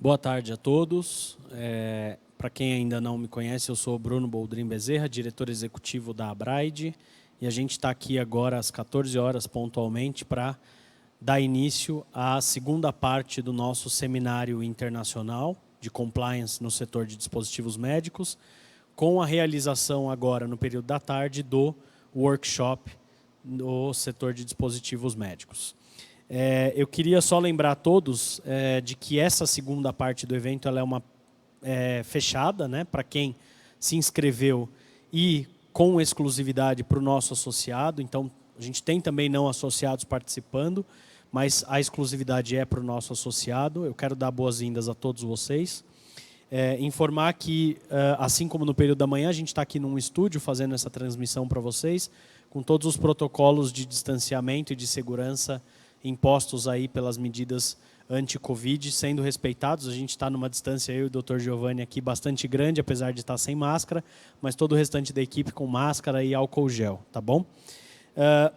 Boa tarde a todos. Para quem ainda não me conhece, eu sou Bruno Boldrin Bezerra, diretor executivo da Abraide, e a gente está aqui agora às 14 horas pontualmente para dar início à segunda parte do nosso seminário internacional de compliance no setor de dispositivos médicos, com a realização agora no período da tarde do workshop no setor de dispositivos médicos. Eu queria só lembrar a todos de que essa segunda parte do evento ela é uma fechada, né, para quem se inscreveu e com exclusividade para o nosso associado. Então, a gente tem também não associados participando, mas a exclusividade é para o nosso associado. Eu quero dar boas-vindas a todos vocês. Informar que, assim como no período da manhã, a gente está aqui num estúdio fazendo essa transmissão para vocês, com todos os protocolos de distanciamento e de segurança impostos aí pelas medidas anti-Covid sendo respeitados. A gente está numa distância, eu e o Dr. Giovanni aqui, bastante grande, apesar de estar sem máscara, mas todo o restante da equipe com máscara e álcool gel, tá bom? A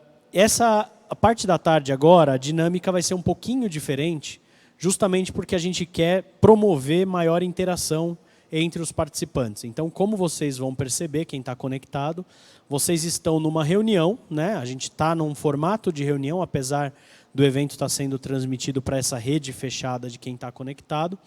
parte da tarde agora, a dinâmica vai ser um pouquinho diferente, justamente porque a gente quer promover maior interação entre os participantes. Então, como vocês vão perceber, quem está conectado, vocês estão numa reunião, né? A gente está num formato de reunião, apesar do evento estar sendo transmitido para essa rede fechada de quem está conectado.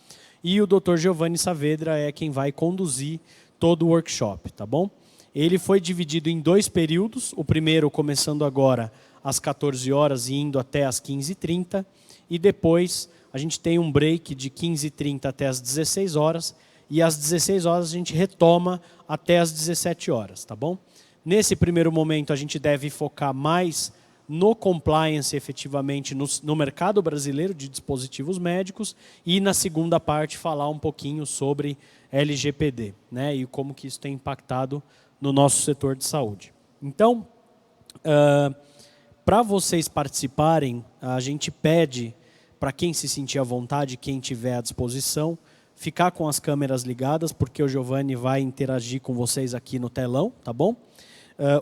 E o Dr. Giovanni Saavedra é quem vai conduzir todo o workshop, tá bom? Ele foi dividido em 2 períodos, o primeiro começando agora às 14 horas e indo até às 15h30, e depois a gente tem um break de 15h30 até às 16 horas, e às 16 horas a gente retoma até às 17 horas, tá bom? Nesse primeiro momento a gente deve focar mais no compliance efetivamente no mercado brasileiro de dispositivos médicos e na segunda parte falar um pouquinho sobre LGPD, né, e como que isso tem impactado no nosso setor de saúde. Então, para vocês participarem, a gente pede para quem se sentir à vontade, quem tiver à disposição, ficar com as câmeras ligadas, porque o Giovanni vai interagir com vocês aqui no telão, tá bom?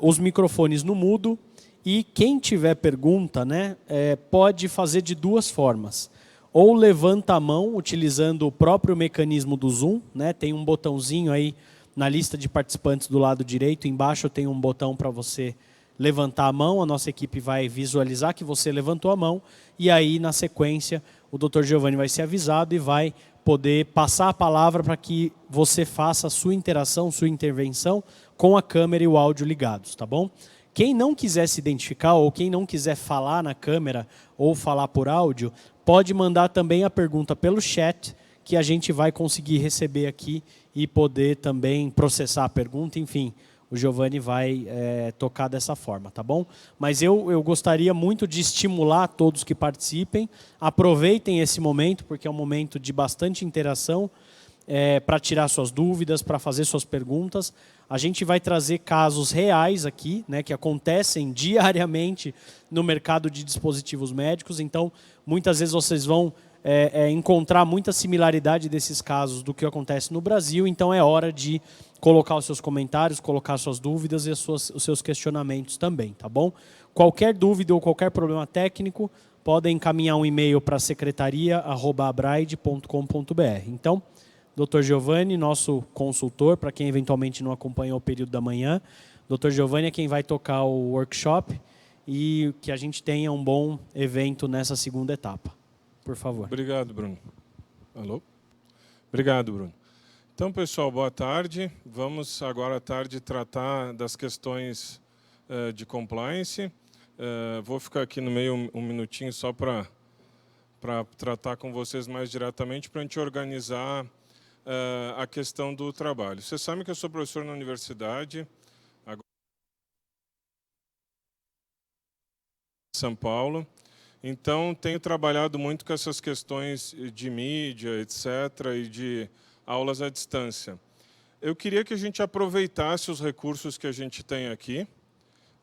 Os microfones no mudo. E quem tiver pergunta, né, pode fazer de 2 formas. Ou levanta a mão utilizando o próprio mecanismo do Zoom, né, tem um botãozinho aí na lista de participantes do lado direito, embaixo tem um botão para você levantar a mão, a nossa equipe vai visualizar que você levantou a mão, e aí na sequência o Dr. Giovanni vai ser avisado e vai poder passar a palavra para que você faça a sua interação, sua intervenção com a câmera e o áudio ligados, tá bom? Quem não quiser se identificar ou quem não quiser falar na câmera ou falar por áudio, pode mandar também a pergunta pelo chat, que a gente vai conseguir receber aqui e poder também processar a pergunta. Enfim, o Giovanni vai tocar dessa forma, tá bom? Mas eu gostaria muito de estimular todos que participem. Aproveitem esse momento, porque é um momento de bastante interação, para tirar suas dúvidas, para fazer suas perguntas. A gente vai trazer casos reais aqui, né, que acontecem diariamente no mercado de dispositivos médicos. Então, muitas vezes vocês vão encontrar muita similaridade desses casos do que acontece no Brasil. Então, é hora de colocar os seus comentários, colocar suas dúvidas e os seus questionamentos também, tá bom? Qualquer dúvida ou qualquer problema técnico, podem encaminhar um e-mail para secretaria@abraide.com.br. Então, Dr. Giovanni, nosso consultor, para quem eventualmente não acompanhou o período da manhã, Dr. Giovanni é quem vai tocar o workshop e que a gente tenha um bom evento nessa segunda etapa. Por favor. Obrigado, Bruno. Alô? Obrigado, Bruno. Então, pessoal, boa tarde. Vamos agora à tarde tratar das questões de compliance. Vou ficar aqui no meio um minutinho só para tratar com vocês mais diretamente, para a gente organizar a questão do trabalho. Vocês sabem que eu sou professor na universidade, agora em São Paulo, então tenho trabalhado muito com essas questões de mídia, etc., e de aulas à distância. Eu queria que a gente aproveitasse os recursos que a gente tem aqui.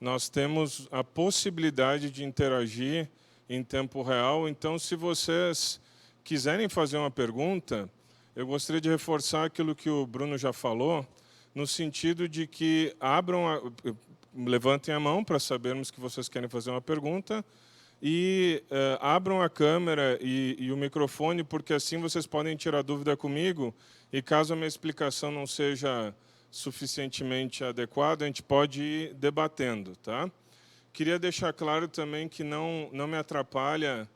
Nós temos a possibilidade de interagir em tempo real, então se vocês quiserem fazer uma pergunta, eu gostaria de reforçar aquilo que o Bruno já falou, no sentido de que levantem a mão para sabermos que vocês querem fazer uma pergunta, e abram a câmera e o microfone, porque assim vocês podem tirar dúvida comigo, e caso a minha explicação não seja suficientemente adequada, a gente pode ir debatendo, tá? Queria deixar claro também que não me atrapalha,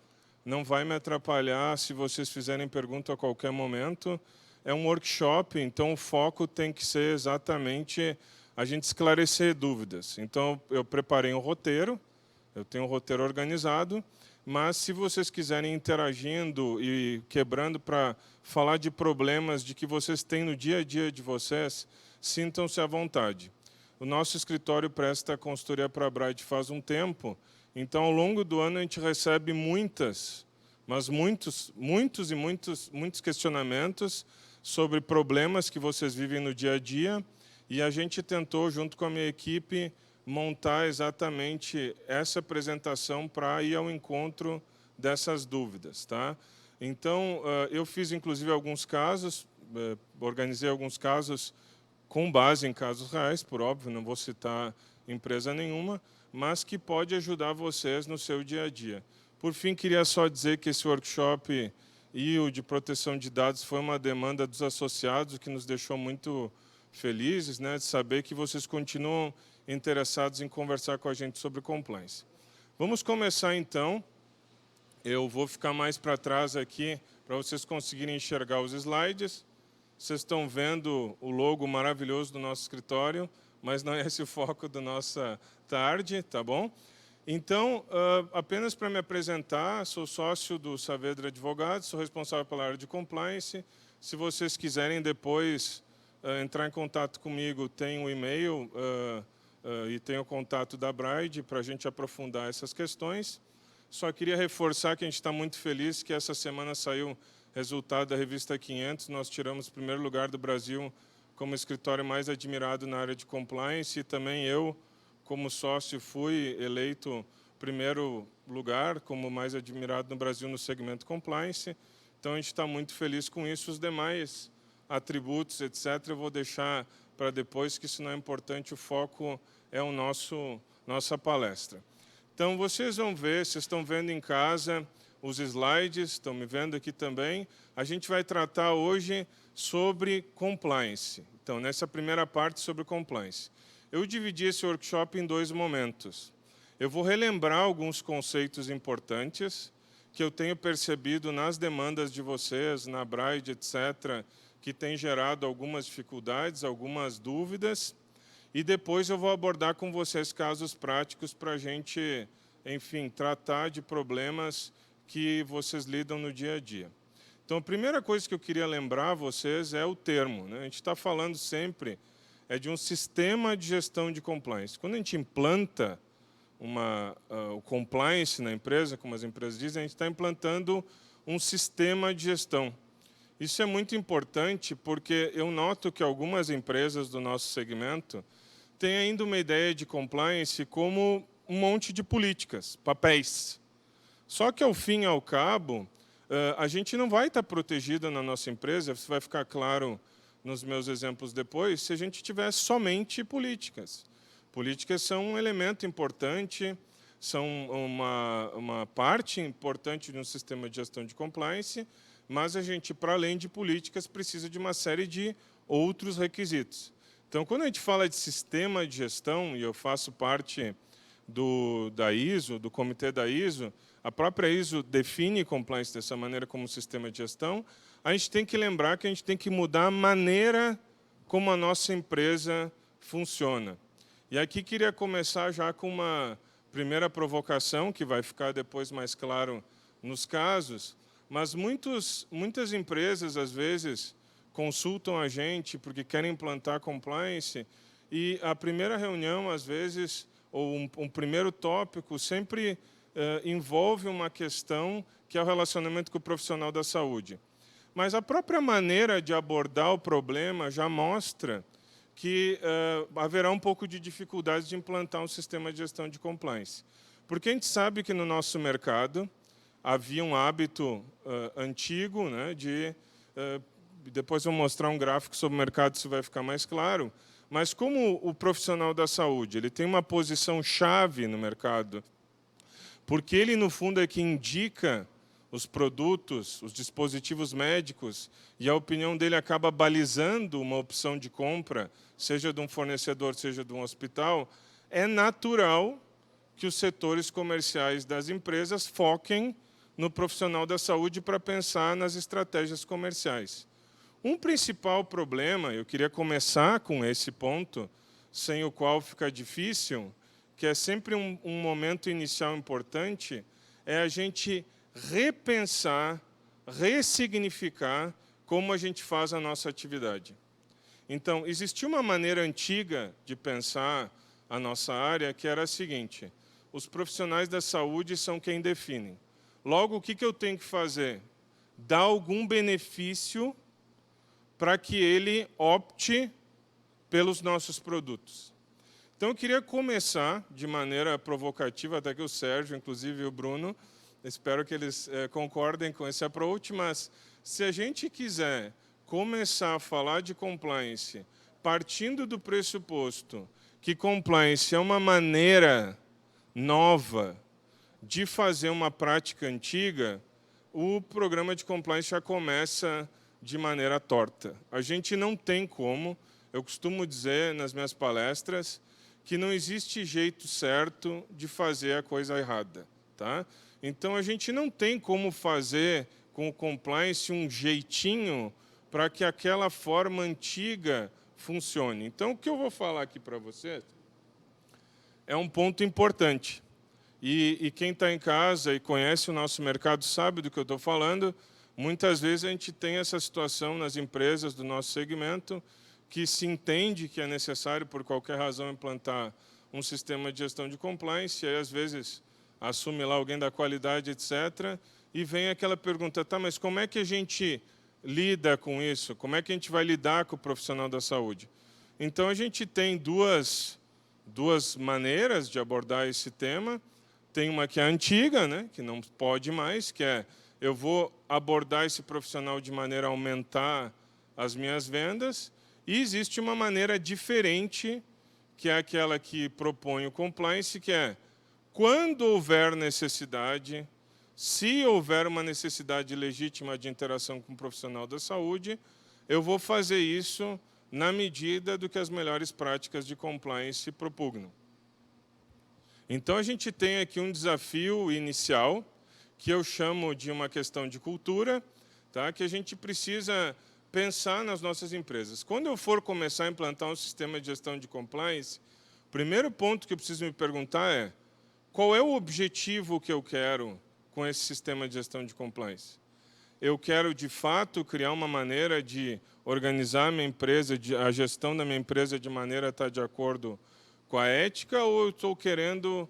não vai me atrapalhar se vocês fizerem pergunta a qualquer momento. É um workshop, então o foco tem que ser exatamente a gente esclarecer dúvidas. Então, eu preparei um roteiro, eu tenho um roteiro organizado, mas se vocês quiserem interagindo e quebrando para falar de problemas de que vocês têm no dia a dia de vocês, sintam-se à vontade. O nosso escritório presta consultoria para a Bright faz um tempo, então ao longo do ano a gente recebe muitos questionamentos sobre problemas que vocês vivem no dia a dia, e a gente tentou, junto com a minha equipe, montar exatamente essa apresentação para ir ao encontro dessas dúvidas, tá? Então, eu fiz inclusive alguns casos, organizei alguns casos com base em casos reais, por óbvio, não vou citar empresa nenhuma, mas que pode ajudar vocês no seu dia a dia. Por fim, queria só dizer que esse workshop e o de proteção de dados foi uma demanda dos associados, o que nos deixou muito felizes, né, de saber que vocês continuam interessados em conversar com a gente sobre compliance. Vamos começar, então. Eu vou ficar mais para trás aqui, para vocês conseguirem enxergar os slides. Vocês estão vendo o logo maravilhoso do nosso escritório, mas não é esse o foco da nossa tarde, tá bom? Então, apenas para me apresentar, sou sócio do Saavedra Advogados, sou responsável pela área de compliance. Se vocês quiserem depois entrar em contato comigo, tem um e-mail e tem o contato da Bride para a gente aprofundar essas questões. Só queria reforçar que a gente está muito feliz que essa semana saiu resultado da revista 500, nós tiramos o primeiro lugar do Brasil como escritório mais admirado na área de compliance, e também eu, como sócio, fui eleito primeiro lugar como mais admirado no Brasil no segmento compliance. Então, a gente está muito feliz com isso. Os demais atributos, etc., eu vou deixar para depois, que isso não é importante, o foco é o nossa palestra. Então, vocês vão ver, vocês estão vendo em casa os slides, estão me vendo aqui também. A gente vai tratar hoje sobre compliance. Então, nessa primeira parte sobre compliance. Eu dividi esse workshop em dois momentos. Eu vou relembrar alguns conceitos importantes que eu tenho percebido nas demandas de vocês, na Bride, etc., que tem gerado algumas dificuldades, algumas dúvidas. E depois eu vou abordar com vocês casos práticos para a gente, enfim, tratar de problemas que vocês lidam no dia a dia. Então, a primeira coisa que eu queria lembrar a vocês é o termo, né? A gente está falando sempre de um sistema de gestão de compliance. Quando a gente implanta o compliance na empresa, como as empresas dizem, a gente está implantando um sistema de gestão. Isso é muito importante porque eu noto que algumas empresas do nosso segmento têm ainda uma ideia de compliance como um monte de políticas, papéis. Só que, ao fim e ao cabo, a gente não vai estar protegido na nossa empresa, isso vai ficar claro nos meus exemplos depois, se a gente tivesse somente políticas. Políticas são um elemento importante, são uma parte importante de um sistema de gestão de compliance, mas a gente, para além de políticas, precisa de uma série de outros requisitos. Então, quando a gente fala de sistema de gestão, e eu faço parte da ISO, do comitê da ISO, a própria ISO define compliance dessa maneira como sistema de gestão, a gente tem que lembrar que a gente tem que mudar a maneira como a nossa empresa funciona. E aqui queria começar já com uma primeira provocação, que vai ficar depois mais claro nos casos, mas muitas empresas, às vezes, consultam a gente porque querem implantar compliance, e a primeira reunião, às vezes, ou um primeiro tópico, sempre envolve uma questão que é o relacionamento com o profissional da saúde. Mas a própria maneira de abordar o problema já mostra que haverá um pouco de dificuldade de implantar um sistema de gestão de compliance. Porque a gente sabe que no nosso mercado havia um hábito antigo, né, depois eu vou mostrar um gráfico sobre o mercado, isso vai ficar mais claro, mas como o profissional da saúde ele tem uma posição chave no mercado, porque ele, no fundo, é que indica os produtos, os dispositivos médicos, e a opinião dele acaba balizando uma opção de compra, seja de um fornecedor, seja de um hospital, é natural que os setores comerciais das empresas foquem no profissional da saúde para pensar nas estratégias comerciais. Um principal problema, eu queria começar com esse ponto, sem o qual fica difícil, que é sempre um momento inicial importante, é a gente repensar, ressignificar como a gente faz a nossa atividade. Então, existia uma maneira antiga de pensar a nossa área, que era a seguinte: os profissionais da saúde são quem definem. Logo, o que eu tenho que fazer? Dar algum benefício para que ele opte pelos nossos produtos. Então, eu queria começar de maneira provocativa, até que o Sérgio, inclusive o Bruno, espero que eles concordem com esse approach, mas se a gente quiser começar a falar de compliance partindo do pressuposto que compliance é uma maneira nova de fazer uma prática antiga, o programa de compliance já começa de maneira torta. A gente não tem como, eu costumo dizer nas minhas palestras, que não existe jeito certo de fazer a coisa errada. Tá? Então, a gente não tem como fazer com o compliance um jeitinho para que aquela forma antiga funcione. Então, o que eu vou falar aqui para vocês é um ponto importante. E quem está em casa e conhece o nosso mercado sabe do que eu estou falando. Muitas vezes a gente tem essa situação nas empresas do nosso segmento, que se entende que é necessário, por qualquer razão, implantar um sistema de gestão de compliance, e aí, às vezes, assume lá alguém da qualidade, etc., e vem aquela pergunta, tá, mas como é que a gente lida com isso? Como é que a gente vai lidar com o profissional da saúde? Então, a gente tem duas maneiras de abordar esse tema. Tem uma que é antiga, né, que não pode mais, que é eu vou abordar esse profissional de maneira a aumentar as minhas vendas, e existe uma maneira diferente, que é aquela que propõe o compliance, que é, quando houver necessidade, se houver uma necessidade legítima de interação com o profissional da saúde, eu vou fazer isso na medida do que as melhores práticas de compliance propugnam. Então, a gente tem aqui um desafio inicial, que eu chamo de uma questão de cultura, tá? Que a gente precisa pensar nas nossas empresas. Quando eu for começar a implantar um sistema de gestão de compliance, o primeiro ponto que eu preciso me perguntar é, qual é o objetivo que eu quero com esse sistema de gestão de compliance? Eu quero, de fato, criar uma maneira de organizar a minha empresa, a gestão da minha empresa de maneira a estar de acordo com a ética, ou eu estou querendo,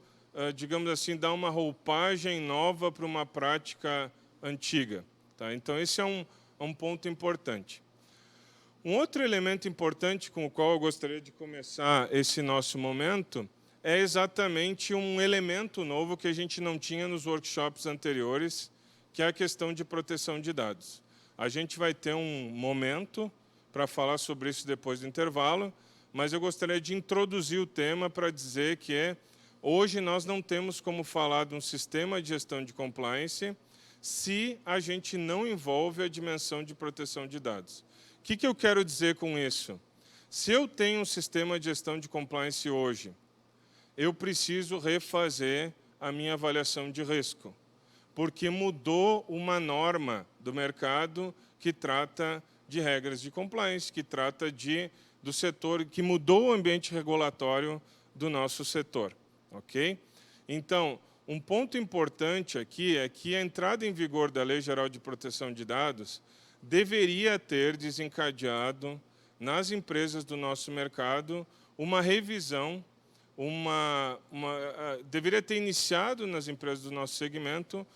digamos assim, dar uma roupagem nova para uma prática antiga? Tá? Então, esse é um ponto importante. Um outro elemento importante com o qual eu gostaria de começar esse nosso momento é exatamente um elemento novo que a gente não tinha nos workshops anteriores, que é a questão de proteção de dados. A gente vai ter um momento para falar sobre isso depois do intervalo, mas eu gostaria de introduzir o tema para dizer que hoje nós não temos como falar de um sistema de gestão de compliance se a gente não envolve a dimensão de proteção de dados. O que eu quero dizer com isso? Se eu tenho um sistema de gestão de compliance hoje, eu preciso refazer a minha avaliação de risco, porque mudou uma norma do mercado que trata de regras de compliance, que trata do setor, que mudou o ambiente regulatório do nosso setor. Ok? Então, um ponto importante aqui é que a entrada em vigor da Lei Geral de Proteção de Dados deveria ter desencadeado nas empresas do nosso mercado uma revisão, deveria ter iniciado nas empresas do nosso segmento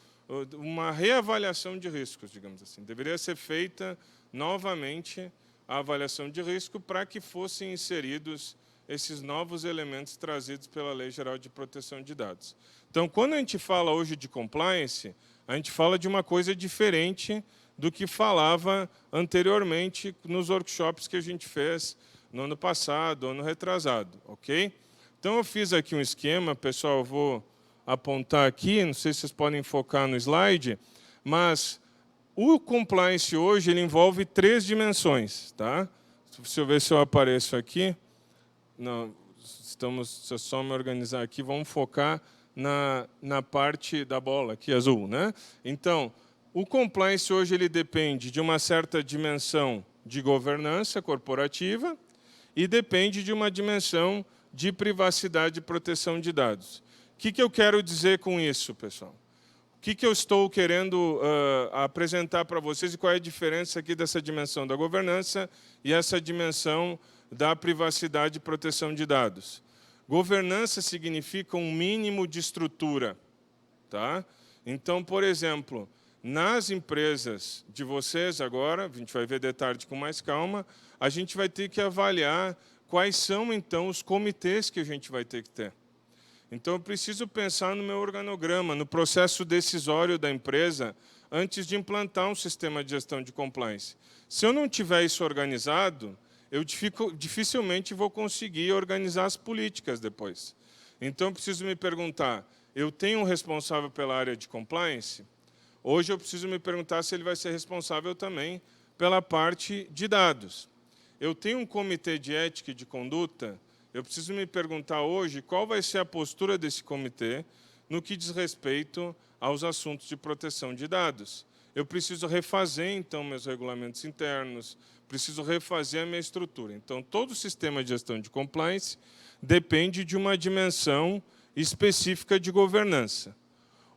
uma reavaliação de riscos, digamos assim. Deveria ser feita novamente a avaliação de risco para que fossem inseridos esses novos elementos trazidos pela Lei Geral de Proteção de Dados. Então, quando a gente fala hoje de compliance, a gente fala de uma coisa diferente do que falava anteriormente nos workshops que a gente fez no ano passado, ano retrasado, ok? Então, eu fiz aqui um esquema, pessoal, eu vou apontar aqui, não sei se vocês podem focar no slide, mas o compliance hoje ele envolve 3 dimensões. Tá? Se eu ver se eu apareço aqui. Não, se eu só me organizar aqui, vamos focar na parte da bola, aqui azul. Né? Então, o compliance hoje ele depende de uma certa dimensão de governança corporativa e depende de uma dimensão de privacidade e proteção de dados. O que eu quero dizer com isso, pessoal? O que eu estou querendo apresentar para vocês e qual é a diferença aqui dessa dimensão da governança e essa dimensão da privacidade e proteção de dados? Governança significa um mínimo de estrutura. Tá? Então, por exemplo, nas empresas de vocês agora, a gente vai ver de tarde com mais calma, a gente vai ter que avaliar quais são, então, os comitês que a gente vai ter que ter. Então, eu preciso pensar no meu organograma, no processo decisório da empresa, antes de implantar um sistema de gestão de compliance. Se eu não tiver isso organizado, eu dificilmente vou conseguir organizar as políticas depois. Então, eu preciso me perguntar, eu tenho um responsável pela área de compliance? Hoje, eu preciso me perguntar se ele vai ser responsável também pela parte de dados. Eu tenho um comitê de ética e de conduta? Eu preciso me perguntar hoje qual vai ser a postura desse comitê no que diz respeito aos assuntos de proteção de dados. Eu preciso refazer, então, meus regulamentos internos, preciso refazer a minha estrutura. Então, todo o sistema de gestão de compliance depende de uma dimensão específica de governança.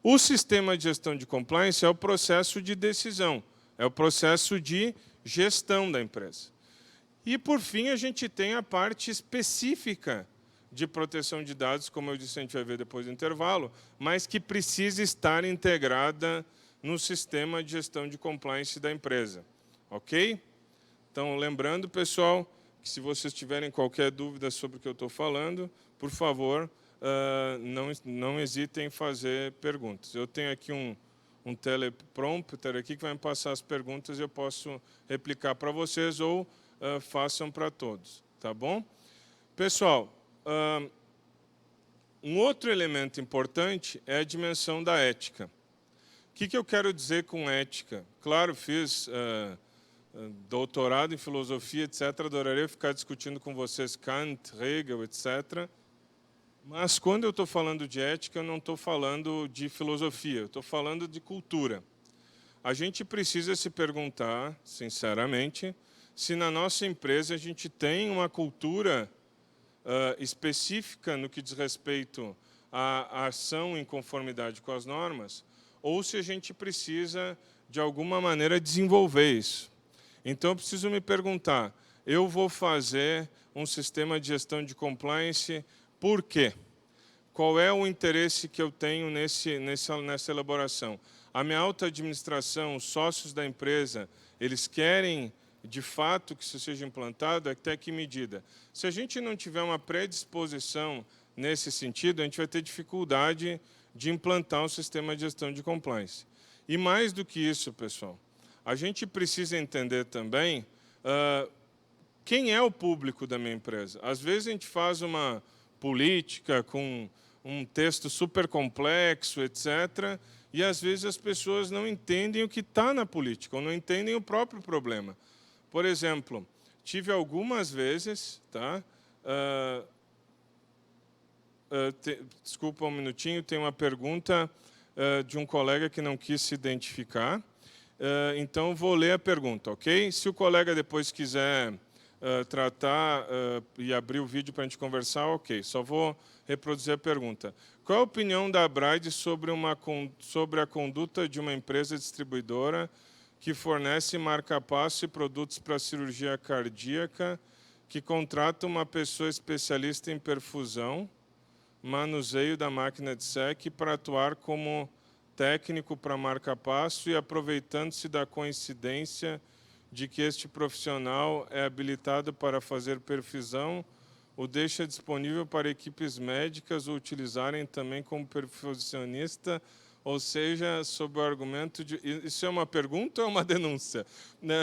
O sistema de gestão de compliance é o processo de decisão, é o processo de gestão da empresa. E, por fim, a gente tem a parte específica de proteção de dados, como eu disse, a gente vai ver depois do intervalo, mas que precisa estar integrada no sistema de gestão de compliance da empresa. Ok? Então, lembrando, pessoal, que se vocês tiverem qualquer dúvida sobre o que eu estou falando, por favor, não hesitem em fazer perguntas. Eu tenho aqui um teleprompter aqui que vai me passar as perguntas e eu posso replicar para vocês ou façam para todos. Tá bom? Pessoal, um outro elemento importante é a dimensão da ética. O que eu quero dizer com ética? Claro, fiz doutorado em filosofia, etc. Adoraria ficar discutindo com vocês Kant, Hegel, etc. Mas, quando eu estou falando de ética, eu não estou falando de filosofia, eu estou falando de cultura. A gente precisa se perguntar, sinceramente, se na nossa empresa a gente tem uma cultura específica no que diz respeito à ação em conformidade com as normas, ou se a gente precisa, de alguma maneira, desenvolver isso. Então, eu preciso me perguntar, eu vou fazer um sistema de gestão de compliance, por quê? Qual é o interesse que eu tenho nessa elaboração? A minha alta administração, os sócios da empresa, eles querem, de fato, que isso seja implantado? Até que medida? Se a gente não tiver uma predisposição nesse sentido, a gente vai ter dificuldade de implantar um sistema de gestão de compliance. E mais do que isso, pessoal, a gente precisa entender também quem é o público da minha empresa. Às vezes a gente faz uma política com um texto super complexo, etc., e às vezes as pessoas não entendem o que está na política, ou não entendem o próprio problema. Por exemplo, tive algumas vezes, tá? Desculpa um minutinho, tem uma pergunta de um colega que não quis se identificar. Então, vou ler a pergunta, ok? Se o colega depois quiser tratar e abrir o vídeo para a gente conversar, ok. Só vou reproduzir a pergunta. Qual é a opinião da Abreide sobre a conduta de uma empresa distribuidora que fornece marca-passo e produtos para cirurgia cardíaca, que contrata uma pessoa especialista em perfusão, manuseio da máquina de SEC para atuar como técnico para marca-passo e aproveitando-se da coincidência de que este profissional é habilitado para fazer perfusão, o deixa disponível para equipes médicas o utilizarem também como perfusionista, ou seja, sob o argumento de... Isso é uma pergunta ou é uma denúncia? Né?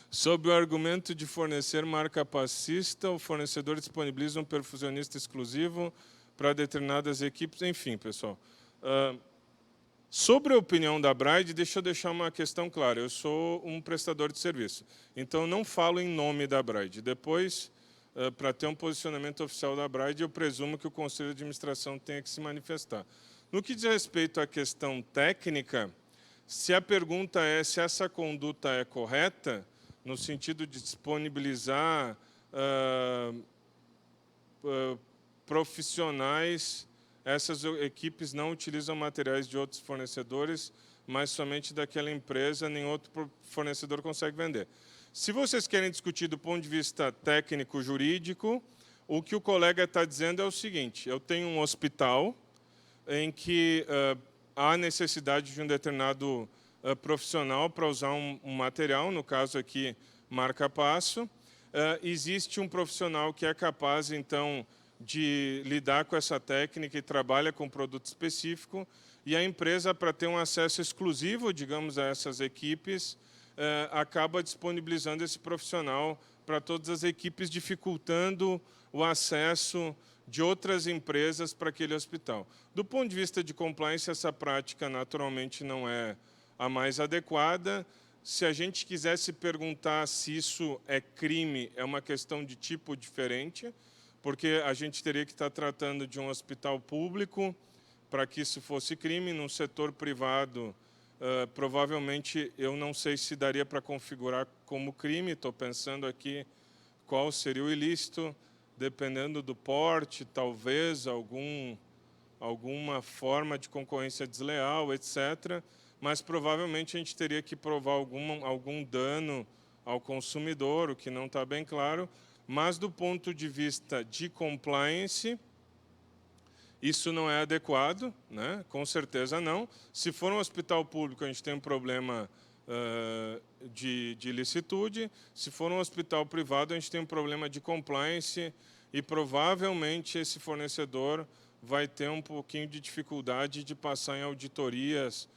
Sob o argumento de fornecer marca-passista, o fornecedor disponibiliza um perfusionista exclusivo para determinadas equipes, enfim, pessoal. Sobre a opinião da Braide, deixa eu deixar uma questão clara. Eu sou um prestador de serviço, então eu não falo em nome da Braide. Depois, para ter um posicionamento oficial da Braide, eu presumo que o Conselho de Administração tenha que se manifestar. No que diz respeito à questão técnica, se a pergunta é se essa conduta é correta, no sentido de disponibilizar profissionais, essas equipes não utilizam materiais de outros fornecedores, mas somente daquela empresa, nem outro fornecedor consegue vender. Se vocês querem discutir do ponto de vista técnico-jurídico, o que o colega está dizendo é o seguinte: eu tenho um hospital em que há necessidade de um determinado profissional para usar um material, no caso aqui, marca-passo. Existe um profissional que é capaz, então, de lidar com essa técnica e trabalha com produto específico, e a empresa, para ter um acesso exclusivo, digamos, a essas equipes, acaba disponibilizando esse profissional para todas as equipes, dificultando o acesso de outras empresas para aquele hospital. Do ponto de vista de compliance, essa prática naturalmente não é a mais adequada. Se a gente quisesse perguntar se isso é crime, é uma questão de tipo diferente, porque a gente teria que estar tratando de um hospital público para que isso fosse crime. Num setor privado, provavelmente, eu não sei se daria para configurar como crime. Estou pensando aqui qual seria o ilícito, dependendo do porte, talvez alguma forma de concorrência desleal, etc. Mas provavelmente a gente teria que provar algum dano ao consumidor, o que não está bem claro. Mas, do ponto de vista de compliance, isso não é adequado, né? Com certeza não. Se for um hospital público, a gente tem um problema de ilicitude. Se for um hospital privado, a gente tem um problema de compliance e, provavelmente, esse fornecedor vai ter um pouquinho de dificuldade de passar em auditorias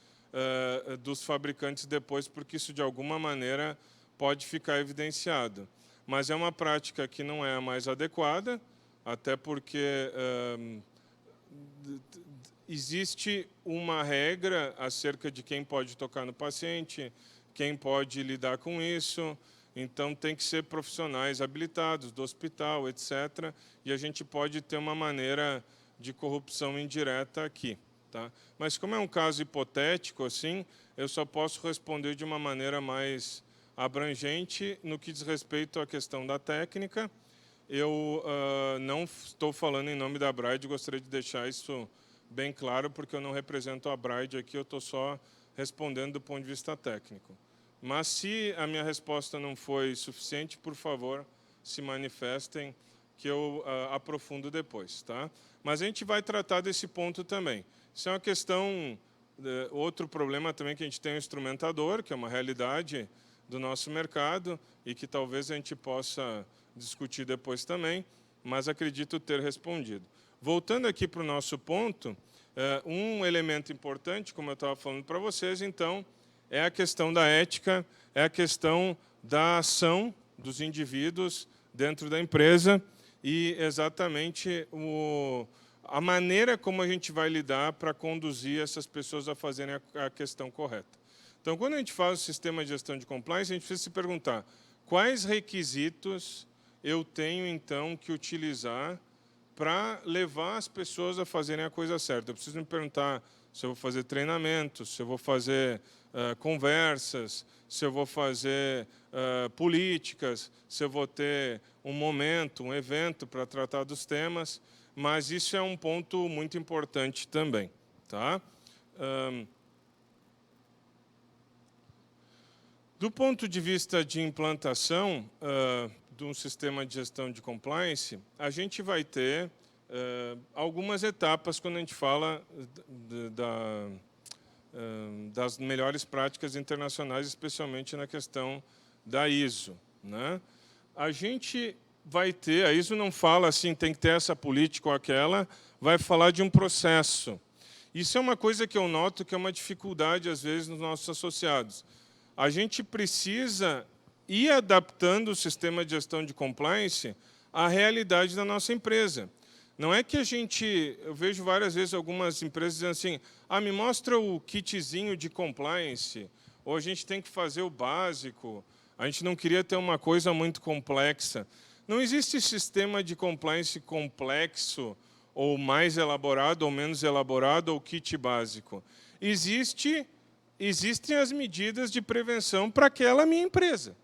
dos fabricantes depois, porque isso, de alguma maneira, pode ficar evidenciado. Mas é uma prática que não é a mais adequada, até porque existe uma regra acerca de quem pode tocar no paciente, quem pode lidar com isso, então tem que ser profissionais habilitados do hospital, etc. E a gente pode ter uma maneira de corrupção indireta aqui. Tá? Mas como é um caso hipotético, assim, eu só posso responder de uma maneira mais abrangente no que diz respeito à questão da técnica. Eu não estou falando em nome da Braide, gostaria de deixar isso bem claro, porque eu não represento a Braide aqui, eu estou só respondendo do ponto de vista técnico. Mas, se a minha resposta não foi suficiente, por favor, se manifestem, que eu aprofundo depois. Tá? Mas a gente vai tratar desse ponto também. Isso é uma questão... outro problema também que a gente tem é o instrumentador, que é uma realidade do nosso mercado e que talvez a gente possa discutir depois também, mas acredito ter respondido. Voltando aqui para o nosso ponto, um elemento importante, como eu estava falando para vocês, então, é a questão da ética, é a questão da ação dos indivíduos dentro da empresa e exatamente a maneira como a gente vai lidar para conduzir essas pessoas a fazerem a questão correta. Então, quando a gente faz o sistema de gestão de compliance, a gente precisa se perguntar quais requisitos eu tenho, então, que utilizar para levar as pessoas a fazerem a coisa certa. Eu preciso me perguntar se eu vou fazer treinamentos, se eu vou fazer conversas, se eu vou fazer políticas, se eu vou ter um momento, um evento para tratar dos temas, mas isso é um ponto muito importante também. Tá? Do ponto de vista de implantação de um sistema de gestão de compliance, a gente vai ter algumas etapas quando a gente fala das melhores práticas internacionais, especialmente na questão da ISO. Né? A gente vai ter, a ISO não fala assim, tem que ter essa política ou aquela, vai falar de um processo. Isso é uma coisa que eu noto que é uma dificuldade, às vezes, nos nossos associados. A gente precisa ir adaptando o sistema de gestão de compliance à realidade da nossa empresa. Não é que eu vejo várias vezes algumas empresas dizendo assim, me mostra o kitzinho de compliance, ou a gente tem que fazer o básico, a gente não queria ter uma coisa muito complexa. Não existe sistema de compliance complexo, ou mais elaborado, ou menos elaborado, ou kit básico. Existem as medidas de prevenção para aquela minha empresa,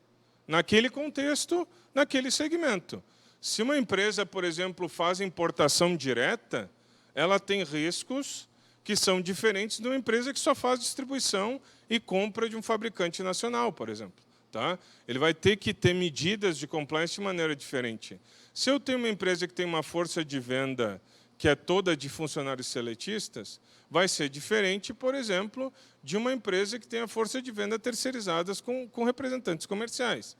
naquele contexto, naquele segmento. Se uma empresa, por exemplo, faz importação direta, ela tem riscos que são diferentes de uma empresa que só faz distribuição e compra de um fabricante nacional, por exemplo. Tá? Ele vai ter que ter medidas de compliance de maneira diferente. Se eu tenho uma empresa que tem uma força de venda que é toda de funcionários seletistas, vai ser diferente, por exemplo, de uma empresa que tem a força de venda terceirizadas com representantes comerciais.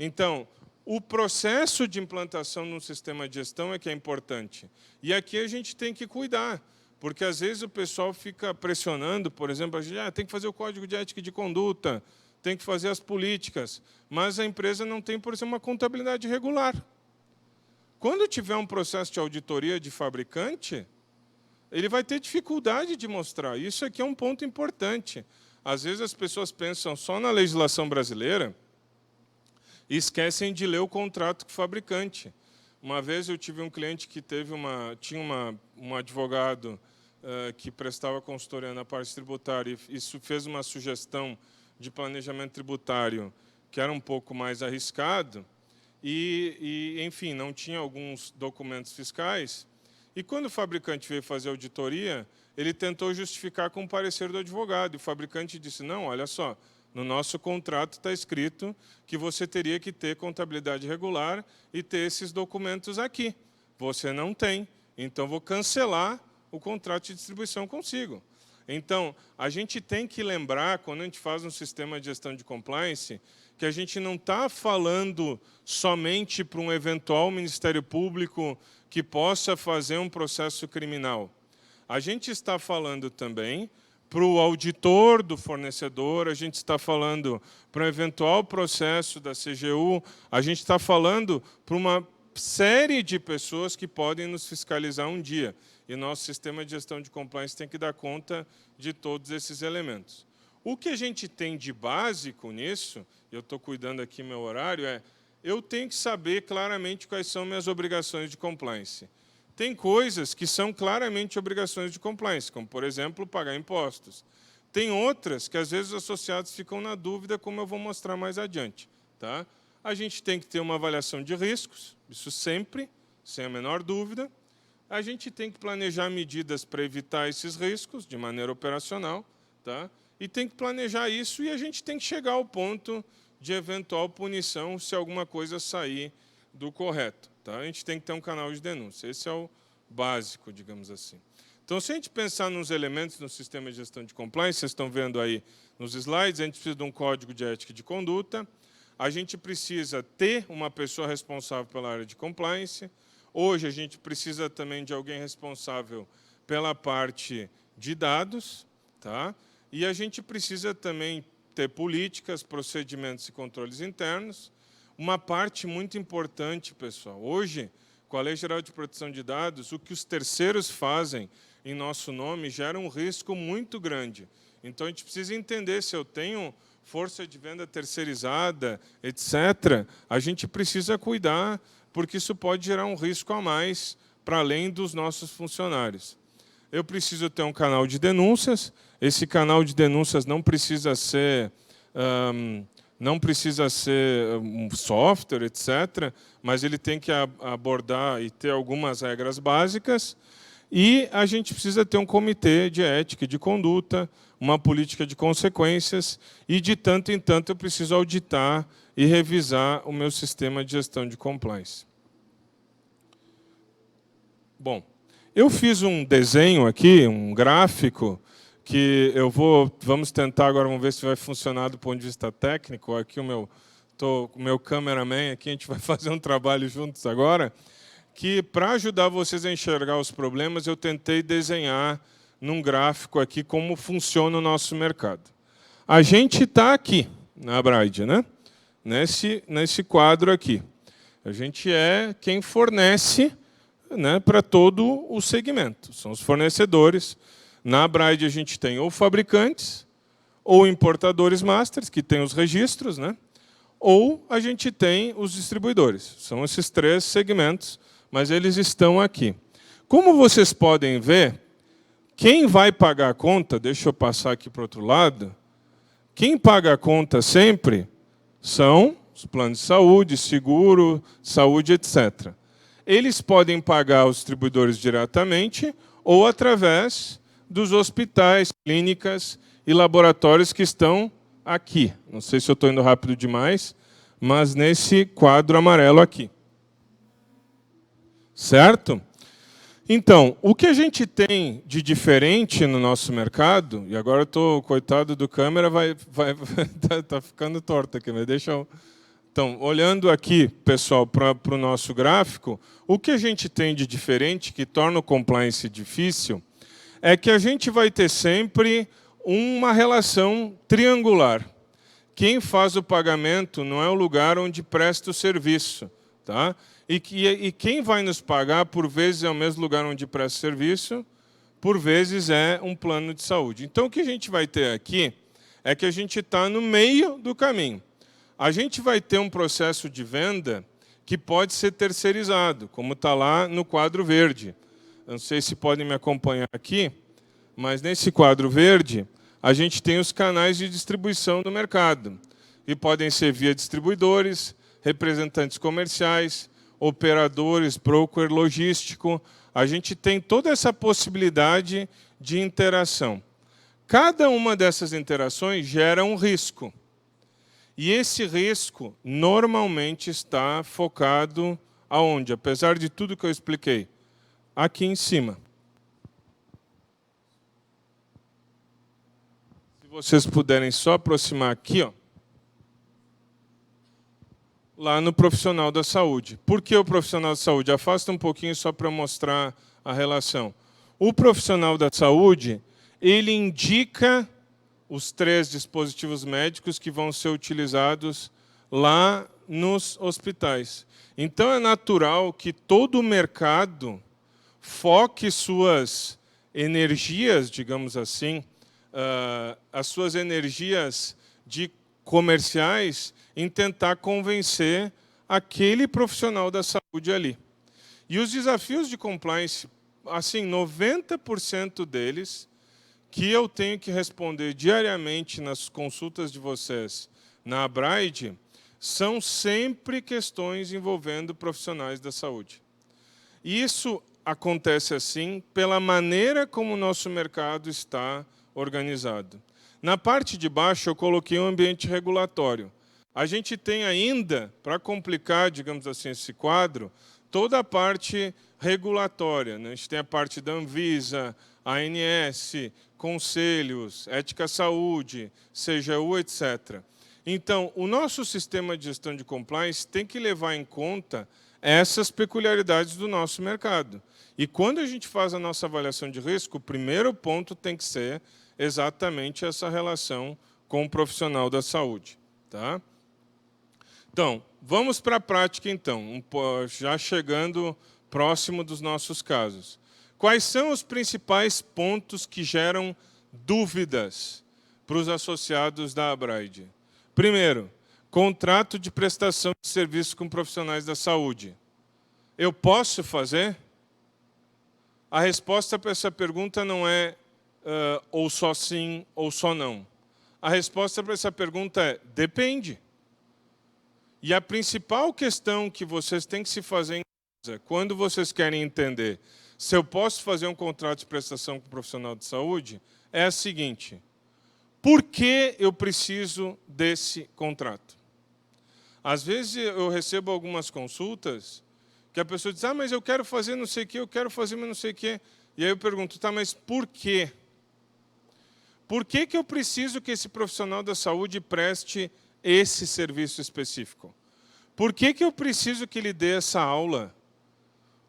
Então, o processo de implantação no sistema de gestão é que é importante. E aqui a gente tem que cuidar, porque às vezes o pessoal fica pressionando, por exemplo, a gente tem que fazer o código de ética e de conduta, tem que fazer as políticas, mas a empresa não tem, por exemplo, uma contabilidade regular. Quando tiver um processo de auditoria de fabricante, ele vai ter dificuldade de mostrar. Isso aqui é um ponto importante. Às vezes as pessoas pensam só na legislação brasileira e esquecem de ler o contrato com o fabricante. Uma vez eu tive um cliente que tinha um advogado que prestava consultoria na parte tributária e isso fez uma sugestão de planejamento tributário que era um pouco mais arriscado enfim, não tinha alguns documentos fiscais. E quando o fabricante veio fazer a auditoria, ele tentou justificar com o parecer do advogado. E o fabricante disse, não, olha só, no nosso contrato está escrito que você teria que ter contabilidade regular e ter esses documentos aqui. Você não tem, então vou cancelar o contrato de distribuição consigo. Então, a gente tem que lembrar, quando a gente faz um sistema de gestão de compliance, que a gente não está falando somente para um eventual Ministério Público que possa fazer um processo criminal. A gente está falando também para o auditor do fornecedor, a gente está falando para um eventual processo da CGU, a gente está falando para uma série de pessoas que podem nos fiscalizar um dia. E nosso sistema de gestão de compliance tem que dar conta de todos esses elementos. O que a gente tem de básico nisso, eu estou cuidando aqui meu horário, eu tenho que saber claramente quais são minhas obrigações de compliance. Tem coisas que são claramente obrigações de compliance, como, por exemplo, pagar impostos. Tem outras que, às vezes, os associados ficam na dúvida, como eu vou mostrar mais adiante. Tá? A gente tem que ter uma avaliação de riscos, isso sempre, sem a menor dúvida. A gente tem que planejar medidas para evitar esses riscos, de maneira operacional. Tá? E tem que planejar isso e a gente tem que chegar ao ponto de eventual punição se alguma coisa sair do correto. Tá? A gente tem que ter um canal de denúncia. Esse é o básico, digamos assim. Então, se a gente pensar nos elementos no sistema de gestão de compliance, vocês estão vendo aí nos slides, a gente precisa de um código de ética e de conduta, a gente precisa ter uma pessoa responsável pela área de compliance, hoje a gente precisa também de alguém responsável pela parte de dados, tá? E a gente precisa também ter políticas, procedimentos e controles internos. Uma parte muito importante, pessoal, hoje, com a Lei Geral de Proteção de Dados, o que os terceiros fazem em nosso nome gera um risco muito grande. Então, a gente precisa entender se eu tenho força de venda terceirizada, etc., a gente precisa cuidar, porque isso pode gerar um risco a mais para além dos nossos funcionários. Eu preciso ter um canal de denúncias. Esse canal de denúncias não precisa ser um software, etc., mas ele tem que abordar e ter algumas regras básicas. E a gente precisa ter um comitê de ética e de conduta, uma política de consequências, e de tanto em tanto eu preciso auditar e revisar o meu sistema de gestão de compliance. Bom, eu fiz um desenho aqui, um gráfico, que vamos tentar agora, vamos ver se vai funcionar do ponto de vista técnico. Aqui o meu cameraman, aqui a gente vai fazer um trabalho juntos agora, que para ajudar vocês a enxergar os problemas, eu tentei desenhar num gráfico aqui como funciona o nosso mercado. A gente está aqui, na Abreide, né? Nesse quadro aqui. A gente é quem fornece né, para todo o segmento. São os fornecedores. Na Abraid a gente tem ou fabricantes, ou importadores masters, que têm os registros, né, ou a gente tem os distribuidores. São esses 3 segmentos, mas eles estão aqui. Como vocês podem ver, quem vai pagar a conta, deixa eu passar aqui para o outro lado, quem paga a conta sempre são os planos de saúde, seguro, saúde, etc. Eles podem pagar os distribuidores diretamente ou através dos hospitais, clínicas e laboratórios que estão aqui. Não sei se eu estou indo rápido demais, mas nesse quadro amarelo aqui. Certo? Então, o que a gente tem de diferente no nosso mercado, e agora eu estou, coitado do câmera, tá ficando torto aqui, mas deixa eu... Então, olhando aqui, pessoal, para o nosso gráfico, o que a gente tem de diferente, que torna o compliance difícil, é que a gente vai ter sempre uma relação triangular. Quem faz o pagamento não é o lugar onde presta o serviço, tá? E quem vai nos pagar, por vezes, é o mesmo lugar onde presta o serviço, por vezes é um plano de saúde. Então, o que a gente vai ter aqui é que a gente está no meio do caminho. A gente vai ter um processo de venda que pode ser terceirizado, como está lá no quadro verde. Eu não sei se podem me acompanhar aqui, mas nesse quadro verde, a gente tem os canais de distribuição do mercado, que podem ser via distribuidores, representantes comerciais, operadores, broker logístico. A gente tem toda essa possibilidade de interação. Cada uma dessas interações gera um risco. E esse risco normalmente está focado aonde? Apesar de tudo que eu expliquei, aqui em cima. Se vocês puderem só aproximar aqui, ó, lá no profissional da saúde. Por que o profissional da saúde? Afasta um pouquinho só para mostrar a relação. O profissional da saúde, ele indica os 3 dispositivos médicos que vão ser utilizados lá nos hospitais. Então, é natural que todo o mercado foque suas energias, digamos assim, as suas energias de comerciais em tentar convencer aquele profissional da saúde ali. E os desafios de compliance, assim, 90% deles, que eu tenho que responder diariamente nas consultas de vocês na Abraid, são sempre questões envolvendo profissionais da saúde. Isso acontece assim pela maneira como o nosso mercado está organizado. Na parte de baixo, eu coloquei um ambiente regulatório. A gente tem ainda, para complicar, digamos assim, esse quadro, toda a parte regulatória, né? A gente tem a parte da Anvisa, ANS, conselhos, ética saúde, CGU, etc. Então, o nosso sistema de gestão de compliance tem que levar em conta essas peculiaridades do nosso mercado. E quando a gente faz a nossa avaliação de risco, o primeiro ponto tem que ser exatamente essa relação com o profissional da saúde. Tá? Então, vamos para a prática, então, já chegando próximo dos nossos casos. Quais são os principais pontos que geram dúvidas para os associados da Abraid? Primeiro, contrato de prestação de serviço com profissionais da saúde. Eu posso fazer? A resposta para essa pergunta não é ou só sim ou só não. A resposta para essa pergunta é depende. E a principal questão que vocês têm que se fazer em casa, quando vocês querem entender se eu posso fazer um contrato de prestação com um profissional de saúde, é a seguinte: por que eu preciso desse contrato? Às vezes eu recebo algumas consultas que a pessoa diz, mas eu quero fazer não sei o quê, eu quero fazer não sei o quê. E aí eu pergunto, tá, mas por quê? Por que eu preciso que esse profissional da saúde preste esse serviço específico? Por que eu preciso que ele dê essa aula?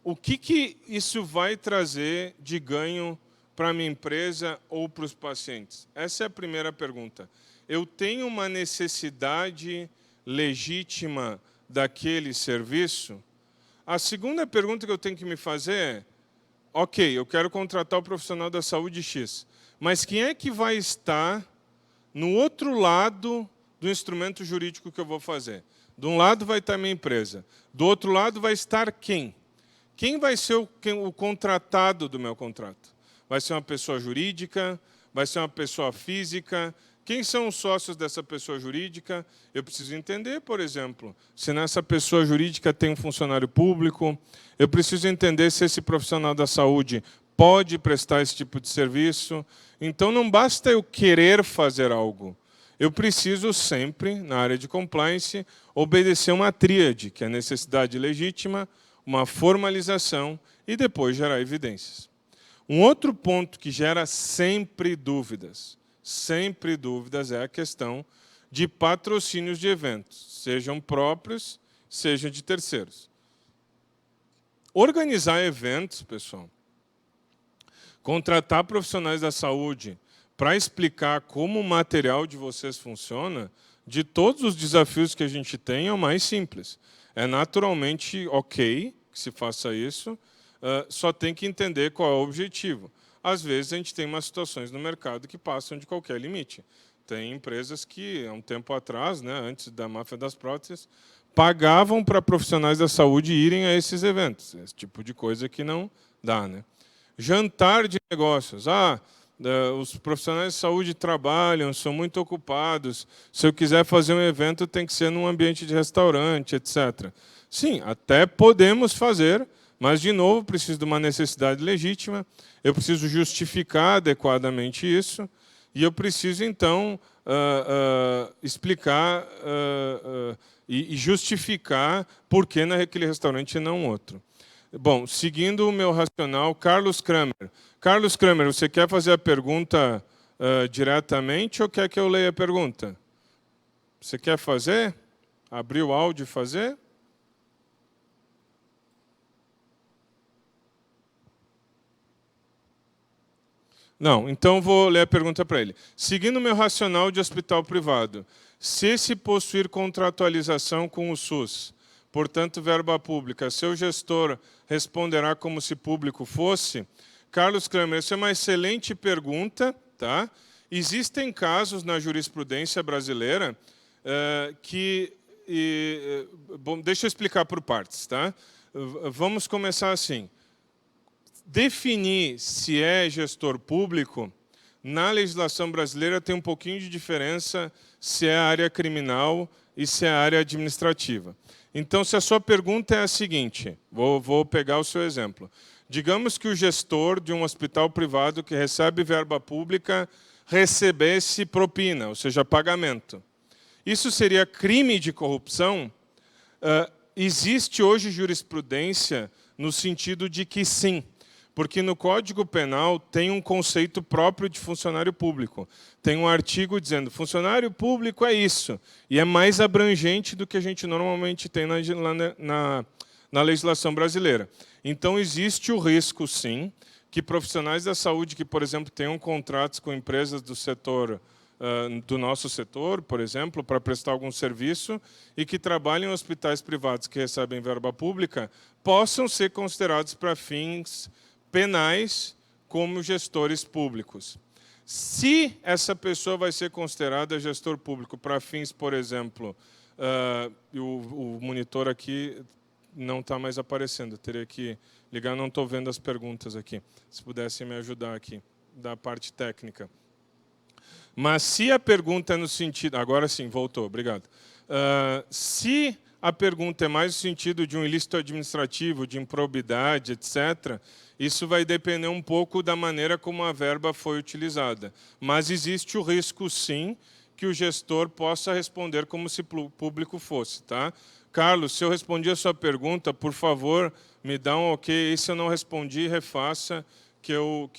O que isso vai trazer de ganho para a minha empresa ou para os pacientes? Essa é a primeira pergunta. Eu tenho uma necessidade legítima daquele serviço? A segunda pergunta que eu tenho que me fazer é, ok, eu quero contratar o profissional da saúde X, mas quem é que vai estar no outro lado do instrumento jurídico que eu vou fazer? De um lado vai estar a minha empresa, do outro lado vai estar quem? Quem vai ser o contratado do meu contrato? Vai ser uma pessoa jurídica? Vai ser uma pessoa física? Quem são os sócios dessa pessoa jurídica? Eu preciso entender, por exemplo, se nessa pessoa jurídica tem um funcionário público. Eu preciso entender se esse profissional da saúde pode prestar esse tipo de serviço. Então, não basta eu querer fazer algo. Eu preciso sempre, na área de compliance, obedecer uma tríade, que é a necessidade legítima, uma formalização e depois gerar evidências. Um outro ponto que gera sempre dúvidas é a questão de patrocínios de eventos, sejam próprios, sejam de terceiros. Organizar eventos, pessoal, contratar profissionais da saúde para explicar como o material de vocês funciona, de todos os desafios que a gente tem, é o mais simples. É naturalmente ok que se faça isso, só tem que entender qual é o objetivo. Às vezes, a gente tem umas situações no mercado que passam de qualquer limite. Tem empresas que, há um tempo atrás, né, antes da máfia das próteses, pagavam para profissionais da saúde irem a esses eventos. Esse tipo de coisa que não dá, né? Jantar de negócios. Os profissionais de saúde trabalham, são muito ocupados. Se eu quiser fazer um evento, tem que ser num ambiente de restaurante, etc. Sim, até podemos fazer, mas, de novo, preciso de uma necessidade legítima, eu preciso justificar adequadamente isso, e eu preciso, então, explicar e justificar por que naquele restaurante e não outro. Bom, seguindo o meu racional, Carlos Kramer. Carlos Kramer, você quer fazer a pergunta diretamente ou quer que eu leia a pergunta? Você quer fazer? Abrir o áudio e fazer? Não, então vou ler a pergunta para ele. Seguindo o meu racional de hospital privado, se possuir contratualização com o SUS, portanto, verba pública, seu gestor responderá como se público fosse? Carlos Kramer, essa é uma excelente pergunta. Tá? Existem casos na jurisprudência brasileira bom, deixa eu explicar por partes. Tá? Vamos começar assim. Definir se é gestor público, na legislação brasileira tem um pouquinho de diferença se é área criminal e se é área administrativa. Então, se a sua pergunta é a seguinte, vou pegar o seu exemplo. Digamos que o gestor de um hospital privado que recebe verba pública recebesse propina, ou seja, pagamento. Isso seria crime de corrupção? Existe hoje jurisprudência no sentido de que sim. Porque no Código Penal tem um conceito próprio de funcionário público. Tem um artigo dizendo funcionário público é isso. E é mais abrangente do que a gente normalmente tem na legislação brasileira. Então, existe o risco, sim, que profissionais da saúde que, por exemplo, tenham contratos com empresas do setor, do nosso setor, por exemplo, para prestar algum serviço, e que trabalhem em hospitais privados que recebem verba pública, possam ser considerados para fins penais como gestores públicos. Se essa pessoa vai ser considerada gestor público para fins, por exemplo, o monitor aqui não está mais aparecendo, eu teria que ligar, não estou vendo as perguntas aqui, se pudessem me ajudar aqui, da parte técnica. Mas se a pergunta é no sentido... Agora sim, voltou, obrigado. Se a pergunta é mais no sentido de um ilícito administrativo, de improbidade, etc., isso vai depender um pouco da maneira como a verba foi utilizada. Mas existe o risco, sim, que o gestor possa responder como se público fosse. Tá? Carlos, se eu respondi a sua pergunta, por favor, me dá um ok. E se eu não respondi, refaça, que eu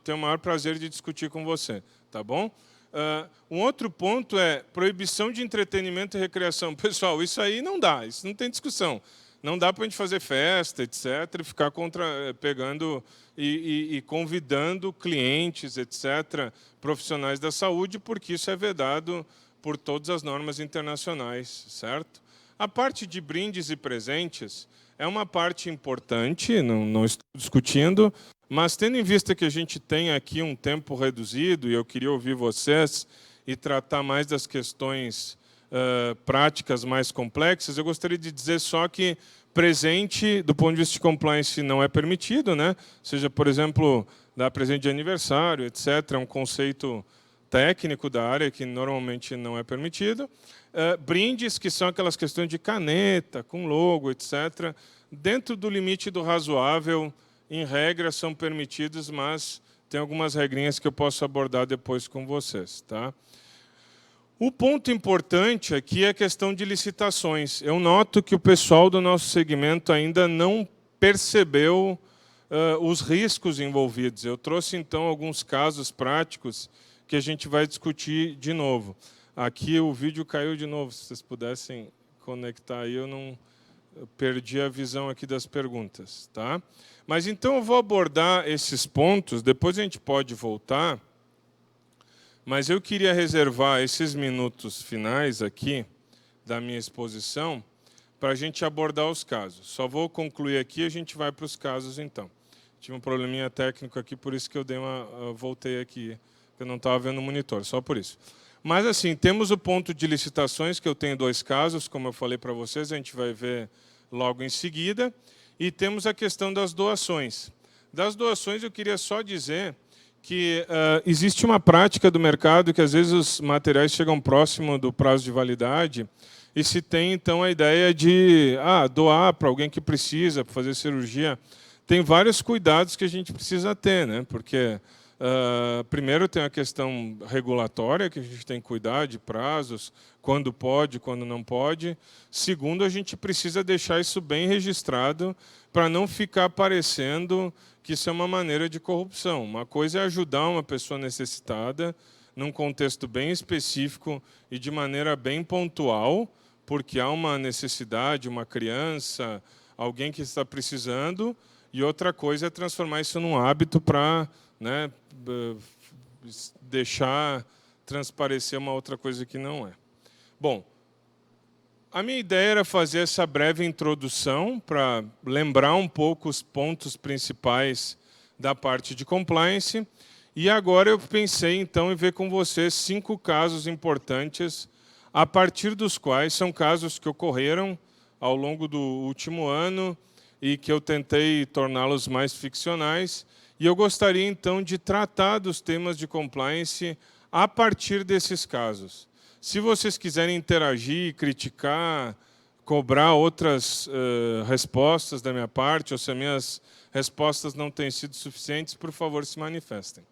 tenho o maior prazer de discutir com você. Tá bom? Um outro ponto é proibição de entretenimento e recreação. Pessoal, isso aí não dá, isso não tem discussão. Não dá para a gente fazer festa, etc., e ficar pegando e convidando clientes, etc., profissionais da saúde, porque isso é vedado por todas as normas internacionais, certo? A parte de brindes e presentes é uma parte importante, não estou discutindo, mas tendo em vista que a gente tem aqui um tempo reduzido, e eu queria ouvir vocês e tratar mais das questões práticas mais complexas, eu gostaria de dizer só que presente, do ponto de vista de compliance, não é permitido, né? Seja, por exemplo, dar presente de aniversário, etc., é um conceito técnico da área que normalmente não é permitido. Brindes, que são aquelas questões de caneta, com logo, etc., dentro do limite do razoável, em regra, são permitidos, mas tem algumas regrinhas que eu posso abordar depois com vocês. Tá? O ponto importante aqui é a questão de licitações. Eu noto que o pessoal do nosso segmento ainda não percebeu os riscos envolvidos. Eu trouxe, então, alguns casos práticos que a gente vai discutir de novo. Aqui o vídeo caiu de novo. Se vocês pudessem conectar aí, eu perdi a visão aqui das perguntas. Tá? Mas, então, eu vou abordar esses pontos. Depois a gente pode voltar. Mas eu queria reservar esses minutos finais aqui da minha exposição para a gente abordar os casos. Só vou concluir aqui e a gente vai para os casos, então. Tive um probleminha técnico aqui, por isso que eu voltei aqui, porque eu não estava vendo o monitor, só por isso. Mas, assim, temos o ponto de licitações, que eu tenho 2 casos, como eu falei para vocês, a gente vai ver logo em seguida. E temos a questão das doações. Das doações, eu queria só dizer que existe uma prática do mercado que, às vezes, os materiais chegam próximo do prazo de validade e se tem, então, a ideia de doar para alguém que precisa, para fazer cirurgia. Tem vários cuidados que a gente precisa ter, né? Porque, primeiro, tem a questão regulatória, que a gente tem que cuidar de prazos, quando pode, quando não pode. Segundo, a gente precisa deixar isso bem registrado para não ficar aparecendo que isso é uma maneira de corrupção. Uma coisa é ajudar uma pessoa necessitada num contexto bem específico e de maneira bem pontual, porque há uma necessidade, uma criança, alguém que está precisando, e outra coisa é transformar isso num hábito para, né, deixar transparecer uma outra coisa que não é. Bom, a minha ideia era fazer essa breve introdução para lembrar um pouco os pontos principais da parte de compliance. E agora eu pensei, então, em ver com vocês 5 casos importantes, a partir dos quais são casos que ocorreram ao longo do último ano e que eu tentei torná-los mais ficcionais. E eu gostaria, então, de tratar dos temas de compliance a partir desses casos. Se vocês quiserem interagir, criticar, cobrar outras respostas da minha parte, ou se as minhas respostas não têm sido suficientes, por favor, se manifestem.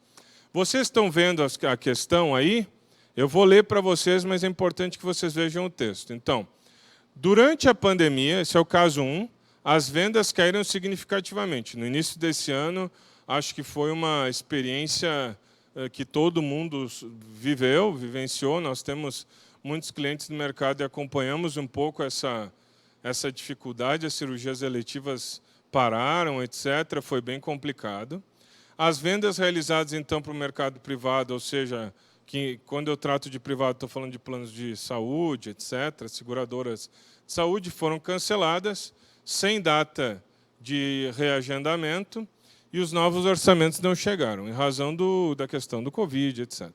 Vocês estão vendo a questão aí? Eu vou ler para vocês, mas é importante que vocês vejam o texto. Então, durante a pandemia, esse é o caso 1, as vendas caíram significativamente. No início desse ano, acho que foi uma experiência que todo mundo vivenciou. Nós temos muitos clientes no mercado e acompanhamos um pouco essa dificuldade. As cirurgias eletivas pararam, etc. Foi bem complicado. As vendas realizadas, então, para o mercado privado, ou seja, que quando eu trato de privado, estou falando de planos de saúde, etc., seguradoras de saúde, foram canceladas, sem data de reagendamento, e os novos orçamentos não chegaram, em razão da questão do Covid, etc.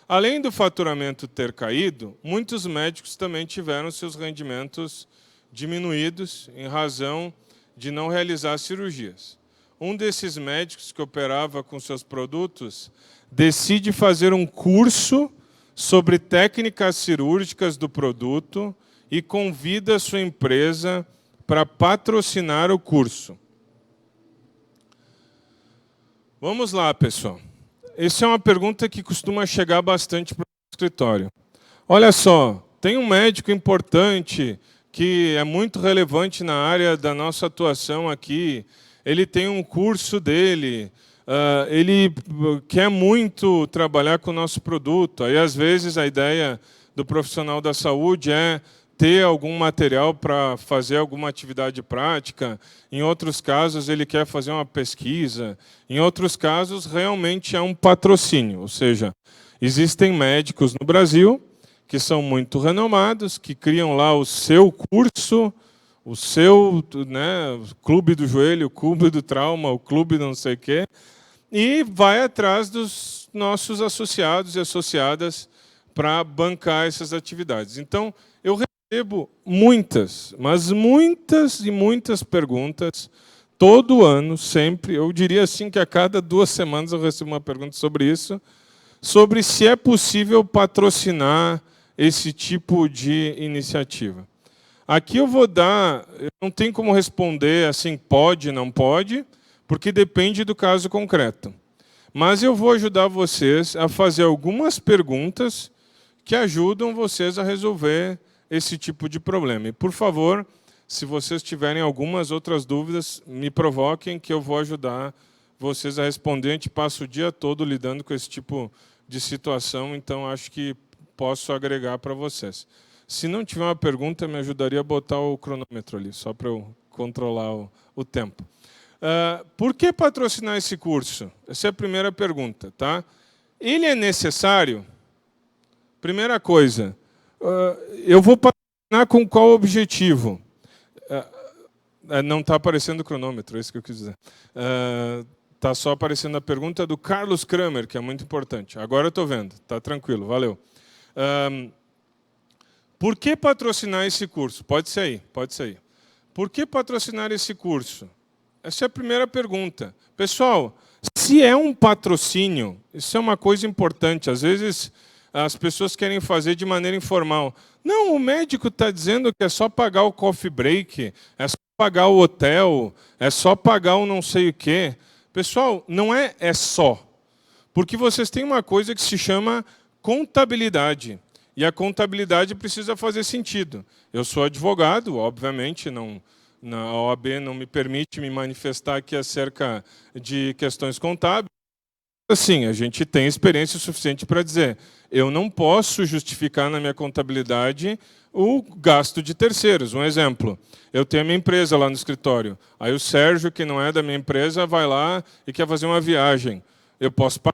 Além do faturamento ter caído, muitos médicos também tiveram seus rendimentos diminuídos em razão de não realizar cirurgias. Um desses médicos que operava com seus produtos decide fazer um curso sobre técnicas cirúrgicas do produto e convida a sua empresa para patrocinar o curso. Vamos lá, pessoal. Essa é uma pergunta que costuma chegar bastante para o escritório. Olha só, tem um médico importante que é muito relevante na área da nossa atuação aqui. Ele tem um curso dele, ele quer muito trabalhar com o nosso produto. Aí, às vezes, a ideia do profissional da saúde é ter algum material para fazer alguma atividade prática. Em outros casos, ele quer fazer uma pesquisa. Em outros casos, realmente é um patrocínio. Ou seja, existem médicos no Brasil que são muito renomados, que criam lá o seu curso, o seu, né, clube do joelho, o clube do trauma, o clube do não sei o quê, e vai atrás dos nossos associados e associadas para bancar essas atividades. Então, eu recebo muitas, mas muitas e muitas perguntas, todo ano, sempre, eu diria assim que a cada 2 semanas eu recebo uma pergunta sobre isso, sobre se é possível patrocinar esse tipo de iniciativa. Aqui eu vou dar, eu não tenho como responder assim, pode, não pode, porque depende do caso concreto. Mas eu vou ajudar vocês a fazer algumas perguntas que ajudam vocês a resolver esse tipo de problema. E, por favor, se vocês tiverem algumas outras dúvidas, me provoquem que eu vou ajudar vocês a responder. A gente passa o dia todo lidando com esse tipo de situação, então acho que posso agregar para vocês. Se não tiver uma pergunta, me ajudaria a botar o cronômetro ali, só para eu controlar o tempo. Por que patrocinar esse curso? Essa é a primeira pergunta. Tá? Ele é necessário? Primeira coisa, eu vou patrocinar com qual objetivo? Não está aparecendo o cronômetro, é isso que eu quis dizer. Está só aparecendo a pergunta do Carlos Kramer, que é muito importante. Agora eu estou vendo, está tranquilo, valeu. Por que patrocinar esse curso? Pode ser aí, pode ser aí. Por que patrocinar esse curso? Essa é a primeira pergunta. Pessoal, se é um patrocínio, isso é uma coisa importante. Às vezes as pessoas querem fazer de maneira informal. Não, o médico está dizendo que é só pagar o coffee break, é só pagar o hotel, é só pagar o não sei o quê. Pessoal, não é só. Porque vocês têm uma coisa que se chama contabilidade. E a contabilidade precisa fazer sentido. Eu sou advogado, obviamente, a OAB não me permite me manifestar aqui acerca de questões contábeis. Assim, a gente tem experiência suficiente para dizer, eu não posso justificar na minha contabilidade o gasto de terceiros. Um exemplo, eu tenho a minha empresa lá no escritório, aí o Sérgio, que não é da minha empresa, vai lá e quer fazer uma viagem. Eu posso pagar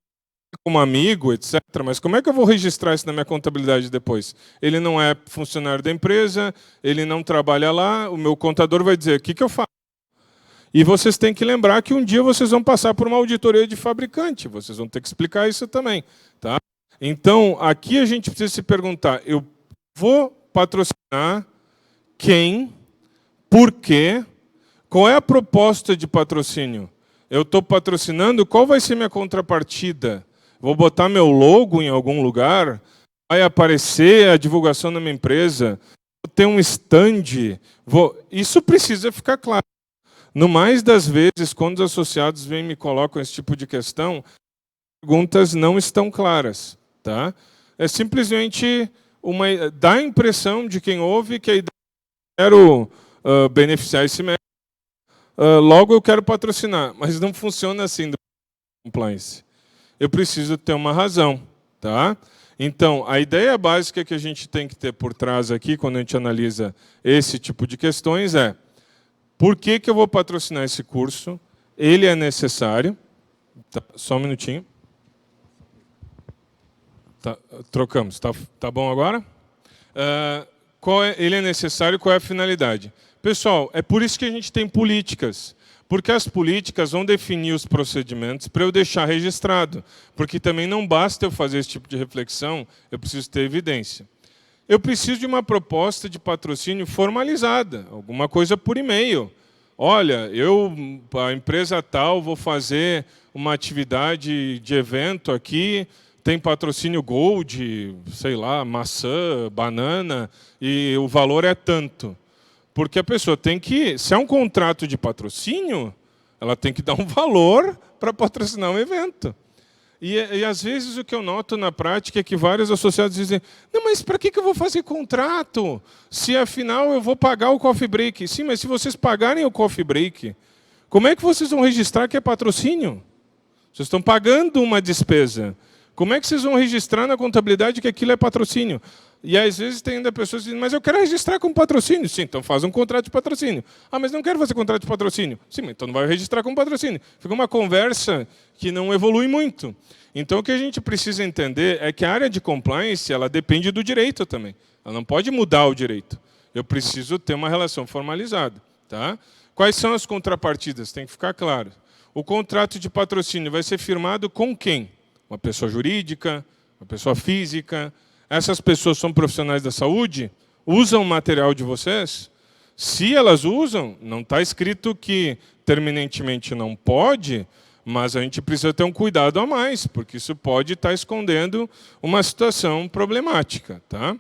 como amigo, etc. Mas como é que eu vou registrar isso na minha contabilidade depois? Ele não é funcionário da empresa, ele não trabalha lá, o meu contador vai dizer, o que eu faço? E vocês têm que lembrar que um dia vocês vão passar por uma auditoria de fabricante, vocês vão ter que explicar isso também. Tá? Então, aqui a gente precisa se perguntar, eu vou patrocinar quem, por quê, qual é a proposta de patrocínio? Eu estou patrocinando, qual vai ser minha contrapartida? Vou botar meu logo em algum lugar? Vai aparecer a divulgação da minha empresa? Vou ter um stand? Isso precisa ficar claro. No mais das vezes, quando os associados vêm e me colocam esse tipo de questão, as perguntas não estão claras. Tá? É simplesmente dá a impressão de quem ouve que a ideia é quero beneficiar esse médico, logo eu quero patrocinar. Mas não funciona assim do compliance. Eu preciso ter uma razão. Tá? Então, a ideia básica que a gente tem que ter por trás aqui, quando a gente analisa esse tipo de questões, é por que eu vou patrocinar esse curso? Ele é necessário. Tá, só um minutinho. Tá, trocamos. Tá bom agora? Ele é necessário, qual é a finalidade? Pessoal, é por isso que a gente tem políticas. Porque as políticas vão definir os procedimentos para eu deixar registrado. Porque também não basta eu fazer esse tipo de reflexão, eu preciso ter evidência. Eu preciso de uma proposta de patrocínio formalizada, alguma coisa por e-mail. Olha, a empresa tal, vou fazer uma atividade de evento aqui, tem patrocínio Gold, sei lá, maçã, banana, e o valor é tanto. Porque a pessoa tem que, se é um contrato de patrocínio, ela tem que dar um valor para patrocinar um evento. E às vezes o que eu noto na prática é que vários associados dizem, não, mas para que eu vou fazer contrato? Se afinal eu vou pagar o coffee break. Sim, mas se vocês pagarem o coffee break, como é que vocês vão registrar que é patrocínio? Vocês estão pagando uma despesa. Como é que vocês vão registrar na contabilidade que aquilo é patrocínio? E às vezes tem ainda pessoas que dizem, mas eu quero registrar como patrocínio. Sim, então faz um contrato de patrocínio. Ah, mas não quero fazer contrato de patrocínio. Sim, então não vai registrar como patrocínio. Fica uma conversa que não evolui muito. Então o que a gente precisa entender é que a área de compliance ela depende do direito também. Ela não pode mudar o direito. Eu preciso ter uma relação formalizada. Tá? Quais são as contrapartidas? Tem que ficar claro. O contrato de patrocínio vai ser firmado com quem? Uma pessoa jurídica, uma pessoa física. Essas pessoas são profissionais da saúde? Usam o material de vocês? Se elas usam, não está escrito que terminantemente não pode, mas a gente precisa ter um cuidado a mais, porque isso pode estar escondendo uma situação problemática. Tá?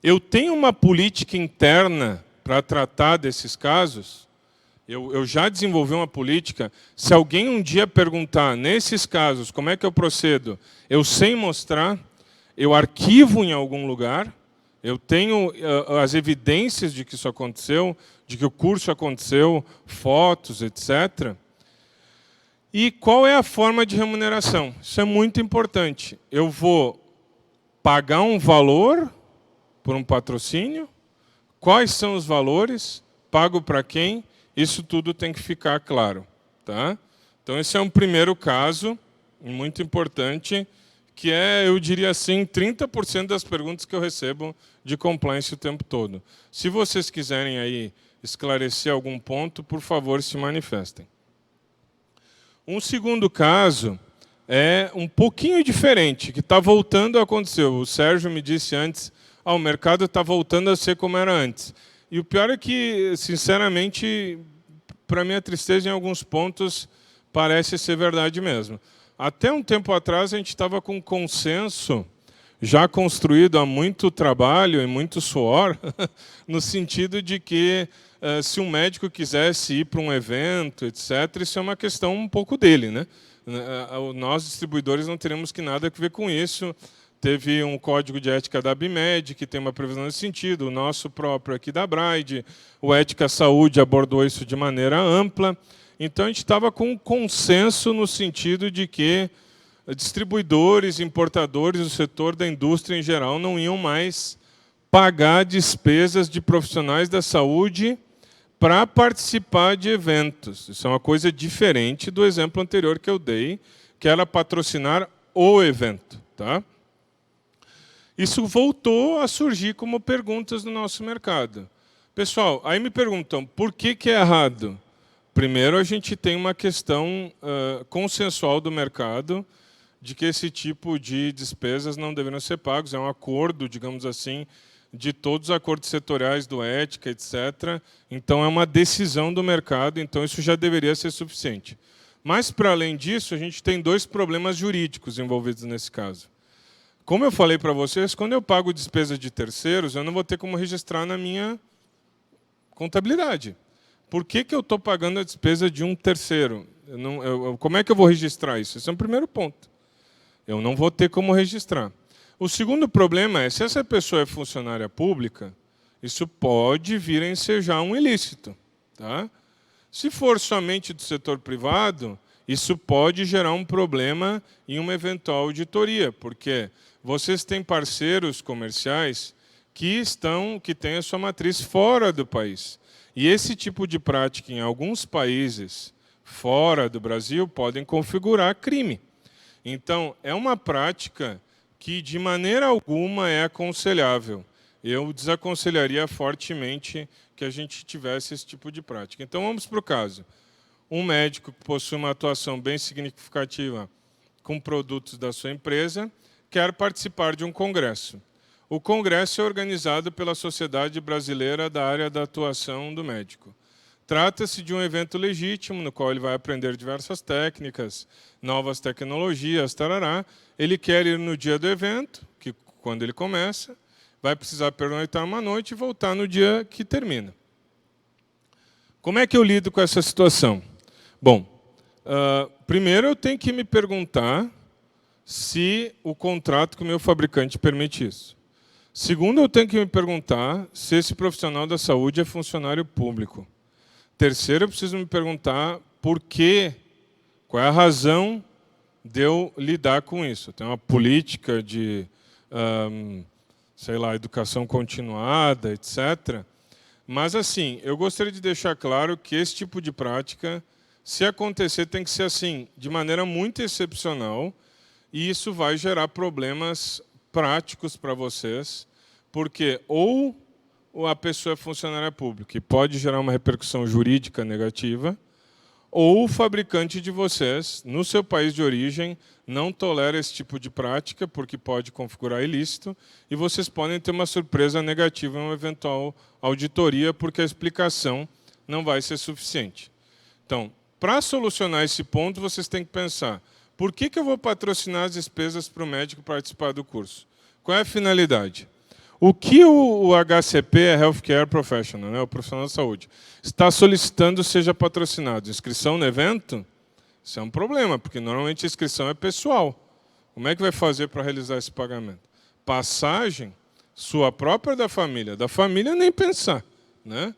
Eu tenho uma política interna para tratar desses casos. Eu já desenvolvi uma política. Se alguém um dia perguntar, nesses casos, como é que eu procedo? Eu sei mostrar, eu arquivo em algum lugar, eu tenho as evidências de que isso aconteceu, de que o curso aconteceu, fotos, etc. E qual é a forma de remuneração? Isso é muito importante. Eu vou pagar um valor por um patrocínio. Quais são os valores? Pago para quem? Isso tudo tem que ficar claro. Tá? Então, esse é um primeiro caso, muito importante, que é, eu diria assim, 30% das perguntas que eu recebo de compliance o tempo todo. Se vocês quiserem aí esclarecer algum ponto, por favor, se manifestem. Um segundo caso é um pouquinho diferente, que está voltando a acontecer. O Sérgio me disse antes, o mercado está voltando a ser como era antes. E o pior é que, sinceramente, para minha tristeza, em alguns pontos, parece ser verdade mesmo. Até um tempo atrás, a gente estava com um consenso já construído há muito trabalho e muito suor, no sentido de que, se um médico quisesse ir para um evento, etc., isso é uma questão um pouco dele, né? Nós, distribuidores, não teremos que nada a ver com isso. Teve um código de ética da ABMED, que tem uma previsão nesse sentido, o nosso próprio aqui da Braide, o Ética Saúde abordou isso de maneira ampla. Então, a gente estava com um consenso no sentido de que distribuidores, importadores, o setor da indústria em geral, não iam mais pagar despesas de profissionais da saúde para participar de eventos. Isso é uma coisa diferente do exemplo anterior que eu dei, que era patrocinar o evento. Tá? Isso voltou a surgir como perguntas no nosso mercado. Pessoal, aí me perguntam, por que é errado? Primeiro, a gente tem uma questão consensual do mercado de que esse tipo de despesas não deveriam ser pagos. É um acordo, digamos assim, de todos os acordos setoriais do ética, etc. Então, é uma decisão do mercado, então isso já deveria ser suficiente. Mas, para além disso, a gente tem dois problemas jurídicos envolvidos nesse caso. Como eu falei para vocês, quando eu pago despesas de terceiros, eu não vou ter como registrar na minha contabilidade. Por que eu estou pagando a despesa de um terceiro? Como é que eu vou registrar isso? Esse é o primeiro ponto. Eu não vou ter como registrar. O segundo problema é, se essa pessoa é funcionária pública, isso pode vir a ensejar um ilícito. Tá? Se for somente do setor privado, isso pode gerar um problema em uma eventual auditoria, porque vocês têm parceiros comerciais que têm a sua matriz fora do país. E esse tipo de prática, em alguns países fora do Brasil, podem configurar crime. Então, é uma prática que, de maneira alguma, é aconselhável. Eu desaconselharia fortemente que a gente tivesse esse tipo de prática. Então, vamos para o caso. Um médico que possui uma atuação bem significativa com produtos da sua empresa quer participar de um congresso. O congresso é organizado pela Sociedade Brasileira da Área da Atuação do Médico. Trata-se de um evento legítimo, no qual ele vai aprender diversas técnicas, novas tecnologias, tarará. Ele quer ir no dia do evento, que quando ele começa, vai precisar pernoitar uma noite e voltar no dia que termina. Como é que eu lido com essa situação? Bom, primeiro eu tenho que me perguntar se o contrato com o meu fabricante permite isso. Segundo, eu tenho que me perguntar se esse profissional da saúde é funcionário público. Terceiro, eu preciso me perguntar por quê, qual é a razão de eu lidar com isso. Tem uma política de, sei lá, educação continuada, etc. Mas, assim, eu gostaria de deixar claro que esse tipo de prática, se acontecer, tem que ser assim, de maneira muito excepcional, e isso vai gerar problemas práticos para vocês, porque ou a pessoa é funcionária pública e pode gerar uma repercussão jurídica negativa, ou o fabricante de vocês, no seu país de origem, não tolera esse tipo de prática, porque pode configurar ilícito, e vocês podem ter uma surpresa negativa em uma eventual auditoria, porque a explicação não vai ser suficiente. Então, para solucionar esse ponto, vocês têm que pensar, por que eu vou patrocinar as despesas para o médico participar do curso? Qual é a finalidade? O que o HCP, é Healthcare Professional, né, o profissional da saúde, está solicitando seja patrocinado? Inscrição no evento? Isso é um problema, porque normalmente a inscrição é pessoal. Como é que vai fazer para realizar esse pagamento? Passagem, sua própria da família nem pensar. Né?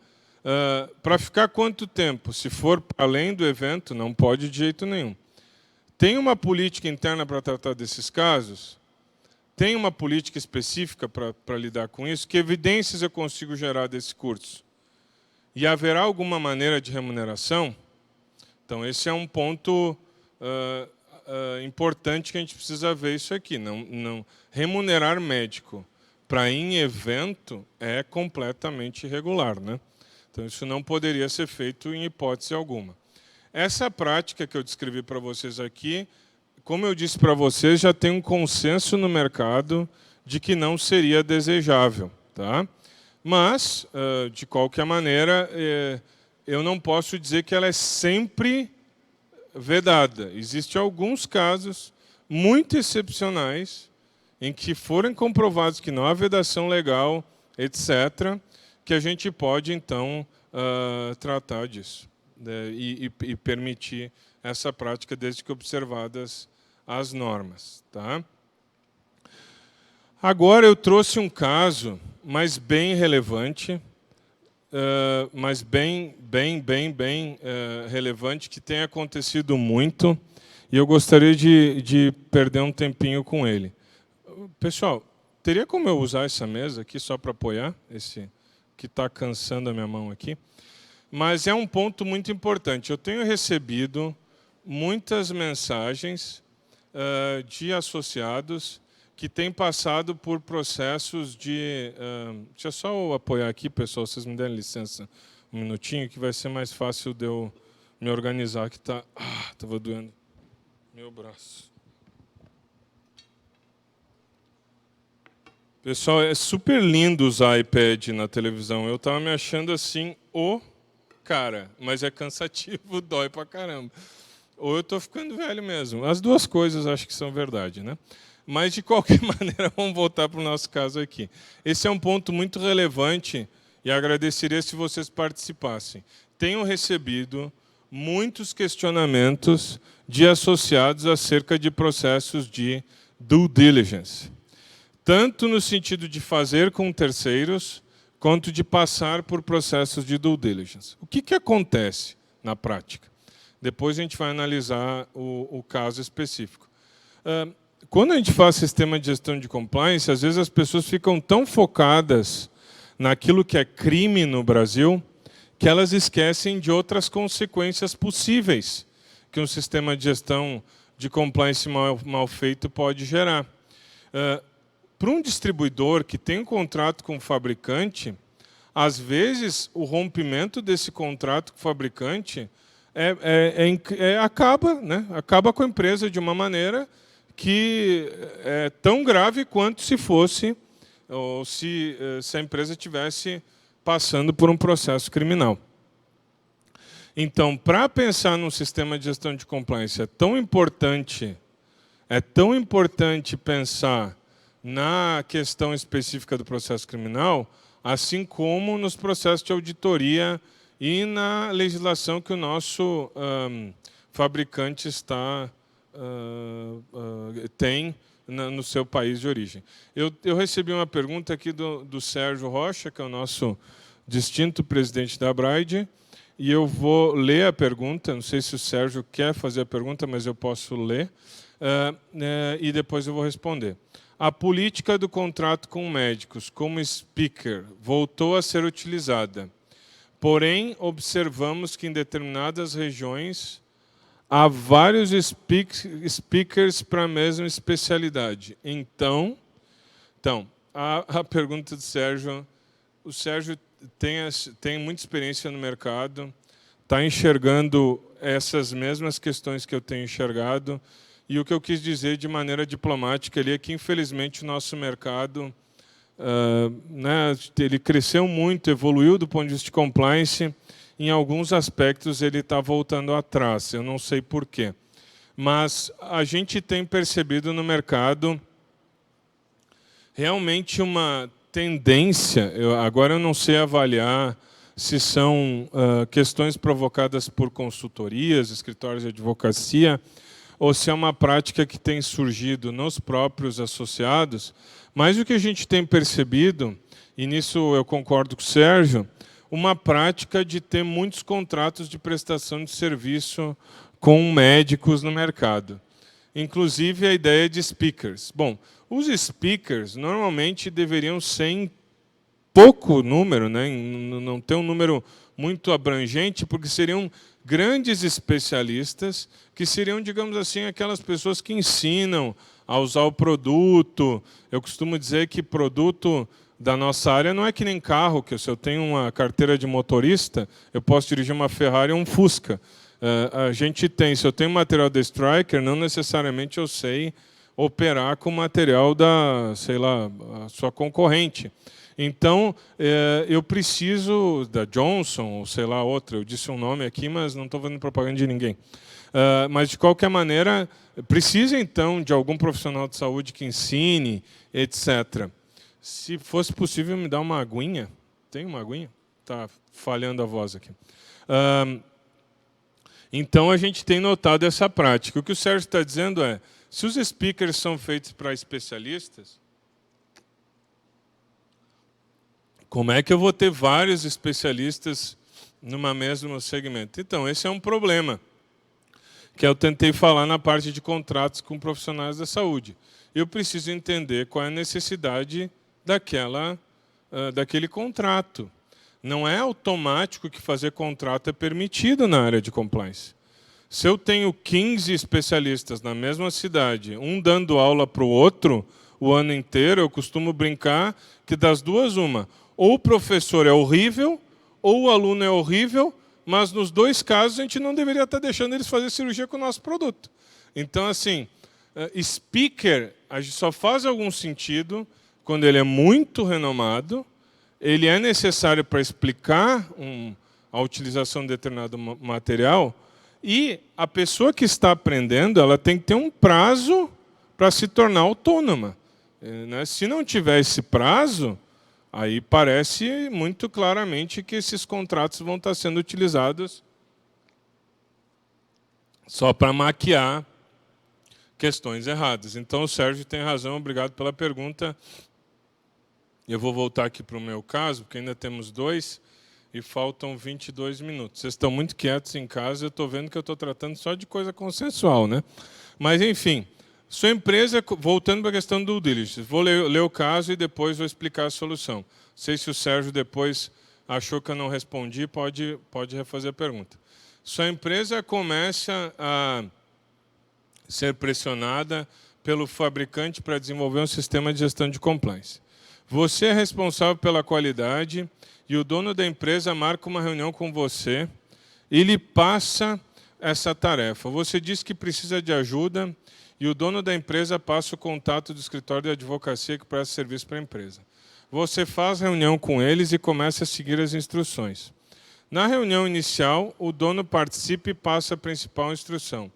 Para ficar quanto tempo? Se for além do evento, não pode de jeito nenhum. Tem uma política interna para tratar desses casos? Tem uma política específica para lidar com isso? Que evidências eu consigo gerar desse curso? E haverá alguma maneira de remuneração? Então, esse é um ponto importante que a gente precisa ver isso aqui. Não remunerar médico para ir em evento é completamente irregular. Né? Então, isso não poderia ser feito em hipótese alguma. Essa prática que eu descrevi para vocês aqui, como eu disse para vocês, já tem um consenso no mercado de que não seria desejável. Tá? Mas, de qualquer maneira, eu não posso dizer que ela é sempre vedada. Existem alguns casos muito excepcionais em que forem comprovados que não há vedação legal, etc., que a gente pode, então, tratar disso, né, e permitir essa prática desde que observadas as normas. Tá? Agora eu trouxe um caso, mas bem relevante, mas bem relevante, que tem acontecido muito, e eu gostaria de perder um tempinho com ele. Pessoal, teria como eu usar essa mesa aqui só para apoiar esse que está cansando a minha mão aqui? Mas é um ponto muito importante. Eu tenho recebido muitas mensagens de associados que têm passado por processos de... deixa eu só apoiar aqui, pessoal, vocês me derem licença um minutinho, que vai ser mais fácil de eu me organizar, que estava doendo meu braço. Pessoal, é super lindo usar iPad na televisão. Eu estava me achando assim, cara, mas é cansativo, dói pra caramba. Ou eu estou ficando velho mesmo. As duas coisas acho que são verdade, né? Mas, de qualquer maneira, vamos voltar para o nosso caso aqui. Esse é um ponto muito relevante e agradeceria se vocês participassem. Tenho recebido muitos questionamentos de associados acerca de processos de due diligence, tanto no sentido de fazer com terceiros, quanto de passar por processos de due diligence. O que acontece na prática? Depois a gente vai analisar o caso específico. Quando a gente faz sistema de gestão de compliance, às vezes as pessoas ficam tão focadas naquilo que é crime no Brasil, que elas esquecem de outras consequências possíveis que um sistema de gestão de compliance mal feito pode gerar. Para um distribuidor que tem um contrato com o fabricante, às vezes o rompimento desse contrato com o fabricante acaba com a empresa de uma maneira que é tão grave quanto se fosse, ou se a empresa estivesse passando por um processo criminal. Então, para pensar num sistema de gestão de compliance, é tão importante pensar na questão específica do processo criminal, assim como nos processos de auditoria e na legislação que o nosso fabricante tem no seu país de origem. Eu recebi uma pergunta aqui do Sérgio Rocha, que é o nosso distinto presidente da Abreide, e eu vou ler a pergunta. Não sei se o Sérgio quer fazer a pergunta, mas eu posso ler. e depois eu vou responder. A política do contrato com médicos como speaker voltou a ser utilizada. Porém, observamos que em determinadas regiões há vários speakers para a mesma especialidade. Então a pergunta do Sérgio, o Sérgio tem muita experiência no mercado, está enxergando essas mesmas questões que eu tenho enxergado, e o que eu quis dizer de maneira diplomática ali é que, infelizmente, o nosso mercado ele cresceu muito, evoluiu do ponto de vista de compliance, em alguns aspectos ele está voltando atrás, eu não sei porquê. Mas a gente tem percebido no mercado realmente uma tendência, agora eu não sei avaliar se são questões provocadas por consultorias, escritórios de advocacia, ou se é uma prática que tem surgido nos próprios associados, mas o que a gente tem percebido, e nisso eu concordo com o Sérgio, uma prática de ter muitos contratos de prestação de serviço com médicos no mercado. Inclusive a ideia de speakers. Bom, os speakers normalmente deveriam ser em pouco número, né? Não ter um número muito abrangente, porque seriam grandes especialistas, que seriam, digamos assim, aquelas pessoas que ensinam a usar o produto. Eu costumo dizer que produto da nossa área não é que nem carro, que se eu tenho uma carteira de motorista, eu posso dirigir uma Ferrari ou um Fusca. A gente tem, se eu tenho material da Stryker, não necessariamente eu sei operar com material da, sei lá, a sua concorrente. Então, eu preciso da Johnson, ou sei lá, outra, eu disse um nome aqui, mas não estou fazendo propaganda de ninguém. Mas, de qualquer maneira, precisa, então, de algum profissional de saúde que ensine, etc. Se fosse possível, me dar uma aguinha. Tem uma aguinha? Está falhando a voz aqui. Então, a gente tem notado essa prática. O que o Sérgio está dizendo é, se os speakers são feitos para especialistas, como é que eu vou ter vários especialistas numa mesmo segmento? Então, esse é um problema que eu tentei falar na parte de contratos com profissionais da saúde. Eu preciso entender qual é a necessidade daquele contrato. Não é automático que fazer contrato é permitido na área de compliance. Se eu tenho 15 especialistas na mesma cidade, um dando aula para o outro o ano inteiro, eu costumo brincar que das duas, uma. Ou o professor é horrível, ou o aluno é horrível, mas nos dois casos a gente não deveria estar deixando eles fazer cirurgia com o nosso produto. Então, assim, speaker, a gente só faz algum sentido quando ele é muito renomado, ele é necessário para explicar a utilização de determinado material, e a pessoa que está aprendendo, ela tem que ter um prazo para se tornar autônoma. Se não tiver esse prazo, aí parece muito claramente que esses contratos vão estar sendo utilizados só para maquiar questões erradas. Então, o Sérgio tem razão, obrigado pela pergunta. Eu vou voltar aqui para o meu caso, porque ainda temos 2 e faltam 22 minutos. Vocês estão muito quietos em casa, eu estou vendo que eu estou tratando só de coisa consensual, né? Mas, enfim, sua empresa, voltando para a questão do due diligence, vou ler o caso e depois vou explicar a solução. Não sei se o Sérgio depois achou que eu não respondi, pode refazer a pergunta. Sua empresa começa a ser pressionada pelo fabricante para desenvolver um sistema de gestão de compliance. Você é responsável pela qualidade e o dono da empresa marca uma reunião com você e lhe passa essa tarefa. Você diz que precisa de ajuda e o dono da empresa passa o contato do escritório de advocacia que presta serviço para a empresa. Você faz reunião com eles e começa a seguir as instruções. Na reunião inicial, o dono participa e passa a principal instrução.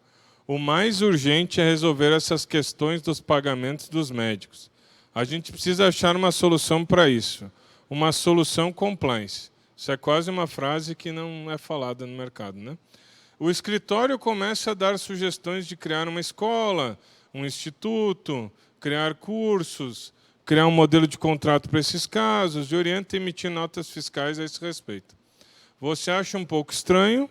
O mais urgente é resolver essas questões dos pagamentos dos médicos. A gente precisa achar uma solução para isso. Uma solução compliance. Isso é quase uma frase que não é falada no mercado, né? O escritório começa a dar sugestões de criar uma escola, um instituto, criar cursos, criar um modelo de contrato para esses casos, e orienta e emitir notas fiscais a esse respeito. Você acha um pouco estranho,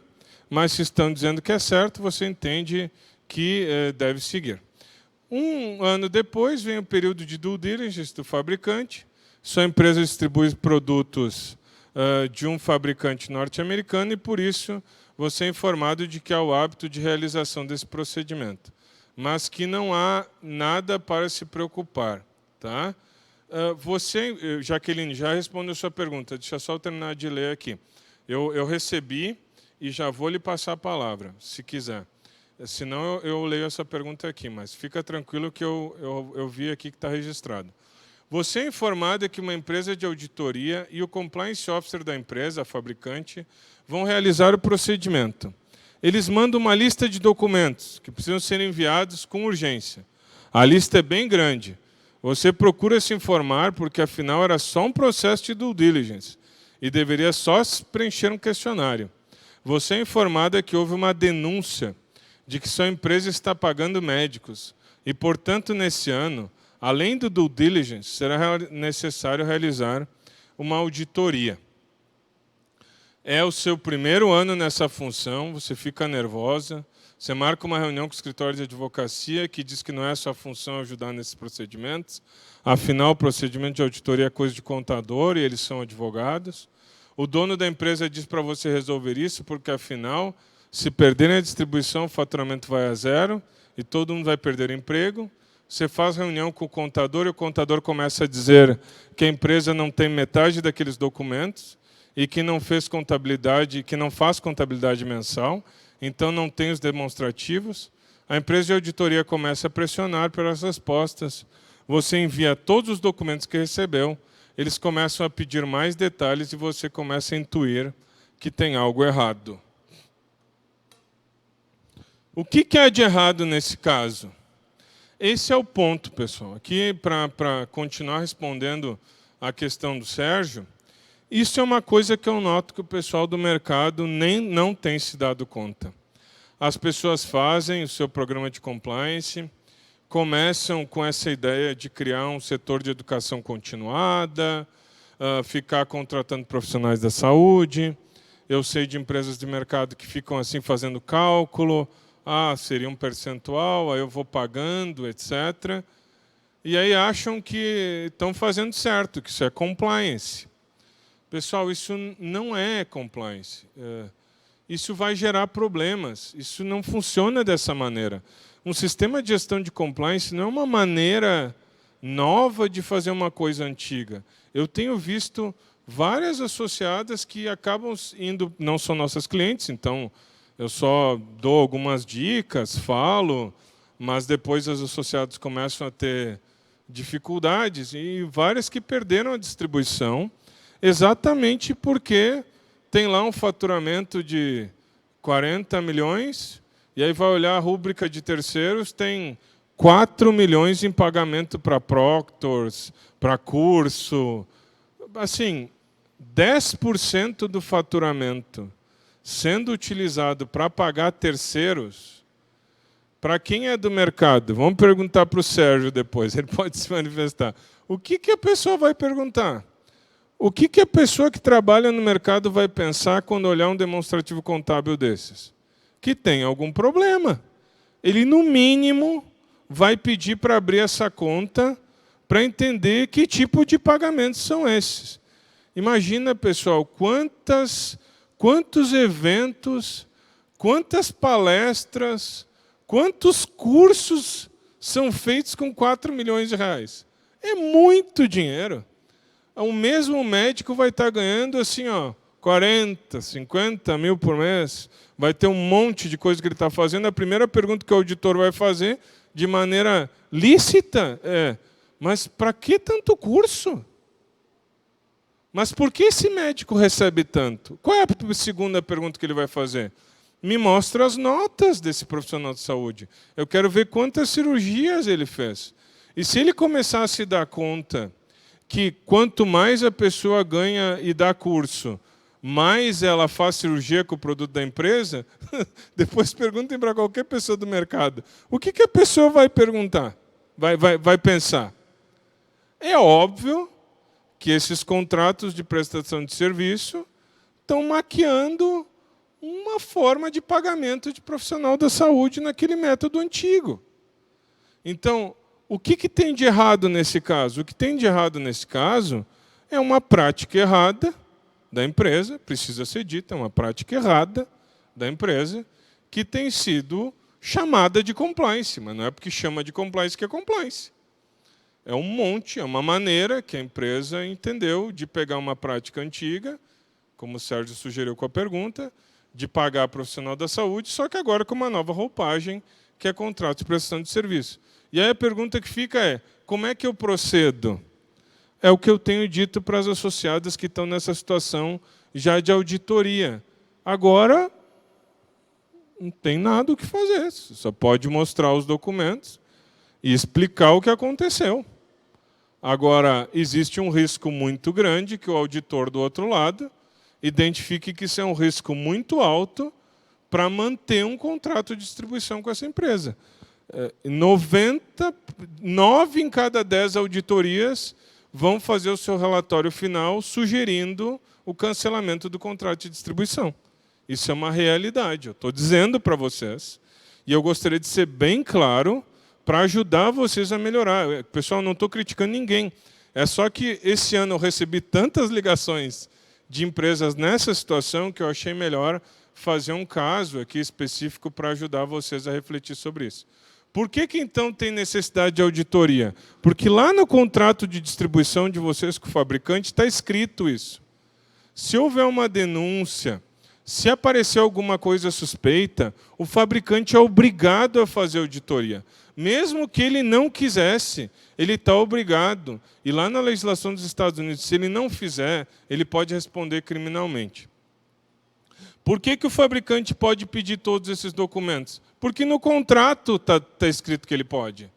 mas se estão dizendo que é certo, você entende que deve seguir. Um ano depois vem o período de due diligence do fabricante. Sua empresa distribui produtos de um fabricante norte-americano e, por isso, você é informado de que há o hábito de realização desse procedimento, mas que não há nada para se preocupar. Tá? Você, Jaqueline, já respondeu a sua pergunta. Deixa eu só terminar de ler aqui. Eu recebi e já vou lhe passar a palavra, se quiser. Senão eu leio essa pergunta aqui, mas fica tranquilo que eu vi aqui que está registrado. Você é informado que uma empresa de auditoria e o compliance officer da empresa, a fabricante, vão realizar o procedimento. Eles mandam uma lista de documentos que precisam ser enviados com urgência. A lista é bem grande. Você procura se informar porque, afinal, era só um processo de due diligence e deveria só preencher um questionário. Você é informado que houve uma denúncia de que sua empresa está pagando médicos e, portanto, nesse ano, além do due diligence, será necessário realizar uma auditoria. É o seu primeiro ano nessa função, você fica nervosa, você marca uma reunião com o escritório de advocacia que diz que não é sua função ajudar nesses procedimentos, afinal, o procedimento de auditoria é coisa de contador e eles são advogados. O dono da empresa diz para você resolver isso porque, afinal, se perderem a distribuição, o faturamento vai a zero e todo mundo vai perder emprego. Você faz reunião com o contador e o contador começa a dizer que a empresa não tem metade daqueles documentos e que não fez contabilidade, que não faz contabilidade mensal, então não tem os demonstrativos. A empresa de auditoria começa a pressionar pelas respostas. Você envia todos os documentos que recebeu, eles começam a pedir mais detalhes e você começa a intuir que tem algo errado. O que há de errado nesse caso? Esse é o ponto, pessoal. Aqui, para continuar respondendo a questão do Sérgio, isso é uma coisa que eu noto que o pessoal do mercado não tem se dado conta. As pessoas fazem o seu programa de compliance, começam com essa ideia de criar um setor de educação continuada, ficar contratando profissionais da saúde. Eu sei de empresas de mercado que ficam assim fazendo cálculo, seria um percentual, aí eu vou pagando, etc. E aí acham que estão fazendo certo, que isso é compliance. Pessoal, isso não é compliance. Isso vai gerar problemas. Isso não funciona dessa maneira. Um sistema de gestão de compliance não é uma maneira nova de fazer uma coisa antiga. Eu tenho visto várias associadas que acabam indo, não são nossas clientes, então eu só dou algumas dicas, falo, mas depois as associadas começam a ter dificuldades e várias que perderam a distribuição exatamente porque tem lá um faturamento de 40 milhões e aí vai olhar a rúbrica de terceiros, tem 4 milhões em pagamento para proctors, para curso. Assim, 10% do faturamento sendo utilizado para pagar terceiros, para quem é do mercado, vamos perguntar para o Sérgio depois, ele pode se manifestar. O que a pessoa vai perguntar? O que a pessoa que trabalha no mercado vai pensar quando olhar um demonstrativo contábil desses? Que tem algum problema. Ele, no mínimo, vai pedir para abrir essa conta para entender que tipo de pagamentos são esses. Imagina, pessoal, quantos eventos, quantas palestras, quantos cursos são feitos com 4 milhões de reais. É muito dinheiro. O mesmo médico vai estar ganhando assim, 40, 50 mil por mês. Vai ter um monte de coisa que ele está fazendo. A primeira pergunta que o auditor vai fazer, de maneira lícita, mas para que tanto curso? Mas por que esse médico recebe tanto? Qual é a segunda pergunta que ele vai fazer? Me mostra as notas desse profissional de saúde. Eu quero ver quantas cirurgias ele fez. E se ele começar a se dar conta que quanto mais a pessoa ganha e dá curso, mais ela faz cirurgia com o produto da empresa, depois perguntem para qualquer pessoa do mercado. O que a pessoa vai perguntar? Vai pensar? É óbvio que esses contratos de prestação de serviço estão maquiando uma forma de pagamento de profissional da saúde naquele método antigo. Então, o que tem de errado nesse caso? O que tem de errado nesse caso é uma prática errada da empresa, precisa ser dita, é uma prática errada da empresa, que tem sido chamada de compliance, mas não é porque chama de compliance que é compliance. É um monte, é uma maneira que a empresa entendeu de pegar uma prática antiga, como o Sérgio sugeriu com a pergunta, de pagar profissional da saúde, só que agora com uma nova roupagem, que é contrato de prestação de serviço. E aí a pergunta que fica é, como é que eu procedo? É o que eu tenho dito para as associadas que estão nessa situação já de auditoria. Agora, não tem nada o que fazer, você só pode mostrar os documentos e explicar o que aconteceu. Agora, existe um risco muito grande que o auditor do outro lado identifique que isso é um risco muito alto para manter um contrato de distribuição com essa empresa. 9 em cada 10 auditorias vão fazer o seu relatório final sugerindo o cancelamento do contrato de distribuição. Isso é uma realidade, eu estou dizendo para vocês. E eu gostaria de ser bem claro para ajudar vocês a melhorar. Pessoal, não estou criticando ninguém. É só que esse ano eu recebi tantas ligações de empresas nessa situação que eu achei melhor fazer um caso aqui específico para ajudar vocês a refletir sobre isso. Por que então tem necessidade de auditoria? Porque lá no contrato de distribuição de vocês com o fabricante está escrito isso. Se houver uma denúncia, se aparecer alguma coisa suspeita, o fabricante é obrigado a fazer auditoria. Mesmo que ele não quisesse, ele está obrigado. E lá na legislação dos Estados Unidos, se ele não fizer, ele pode responder criminalmente. Por que o fabricante pode pedir todos esses documentos? Porque no contrato está escrito que ele pode.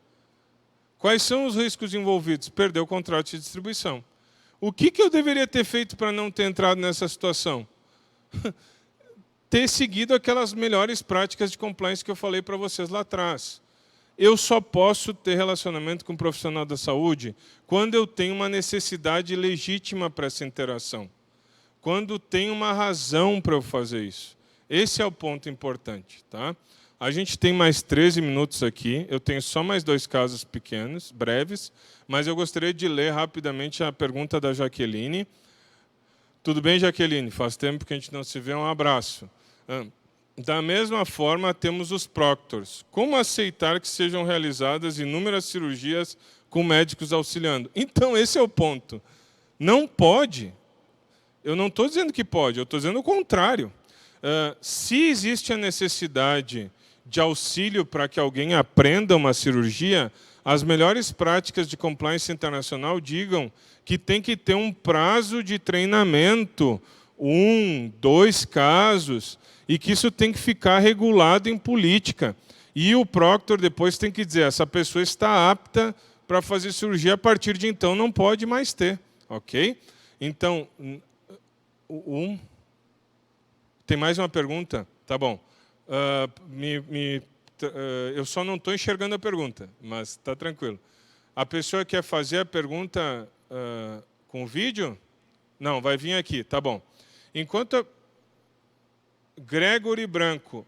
Quais são os riscos envolvidos? Perder o contrato de distribuição. O que eu deveria ter feito para não ter entrado nessa situação? Ter seguido aquelas melhores práticas de compliance que eu falei para vocês lá atrás. Eu só posso ter relacionamento com um profissional da saúde quando eu tenho uma necessidade legítima para essa interação. Quando tem uma razão para eu fazer isso. Esse é o ponto importante. Tá? A gente tem mais 13 minutos aqui. Eu tenho só mais 2 casos pequenos, breves, mas eu gostaria de ler rapidamente a pergunta da Jaqueline. Tudo bem, Jaqueline? Faz tempo que a gente não se vê. Um abraço. Da mesma forma, temos os proctors. Como aceitar que sejam realizadas inúmeras cirurgias com médicos auxiliando? Então, esse é o ponto. Não pode. Eu não estou dizendo que pode, eu estou dizendo o contrário. Se existe a necessidade de auxílio para que alguém aprenda uma cirurgia, as melhores práticas de compliance internacional digam que tem que ter um prazo de treinamento, 1, 2 casos, e que isso tem que ficar regulado em política. E o proctor depois tem que dizer, essa pessoa está apta para fazer cirurgia, a partir de então não pode mais ter. Ok? Então, tem mais uma pergunta? Tá bom. Eu só não estou enxergando a pergunta, mas está tranquilo. A pessoa quer fazer a pergunta com vídeo? Não, vai vir aqui, tá bom. Enquanto Gregory Branco,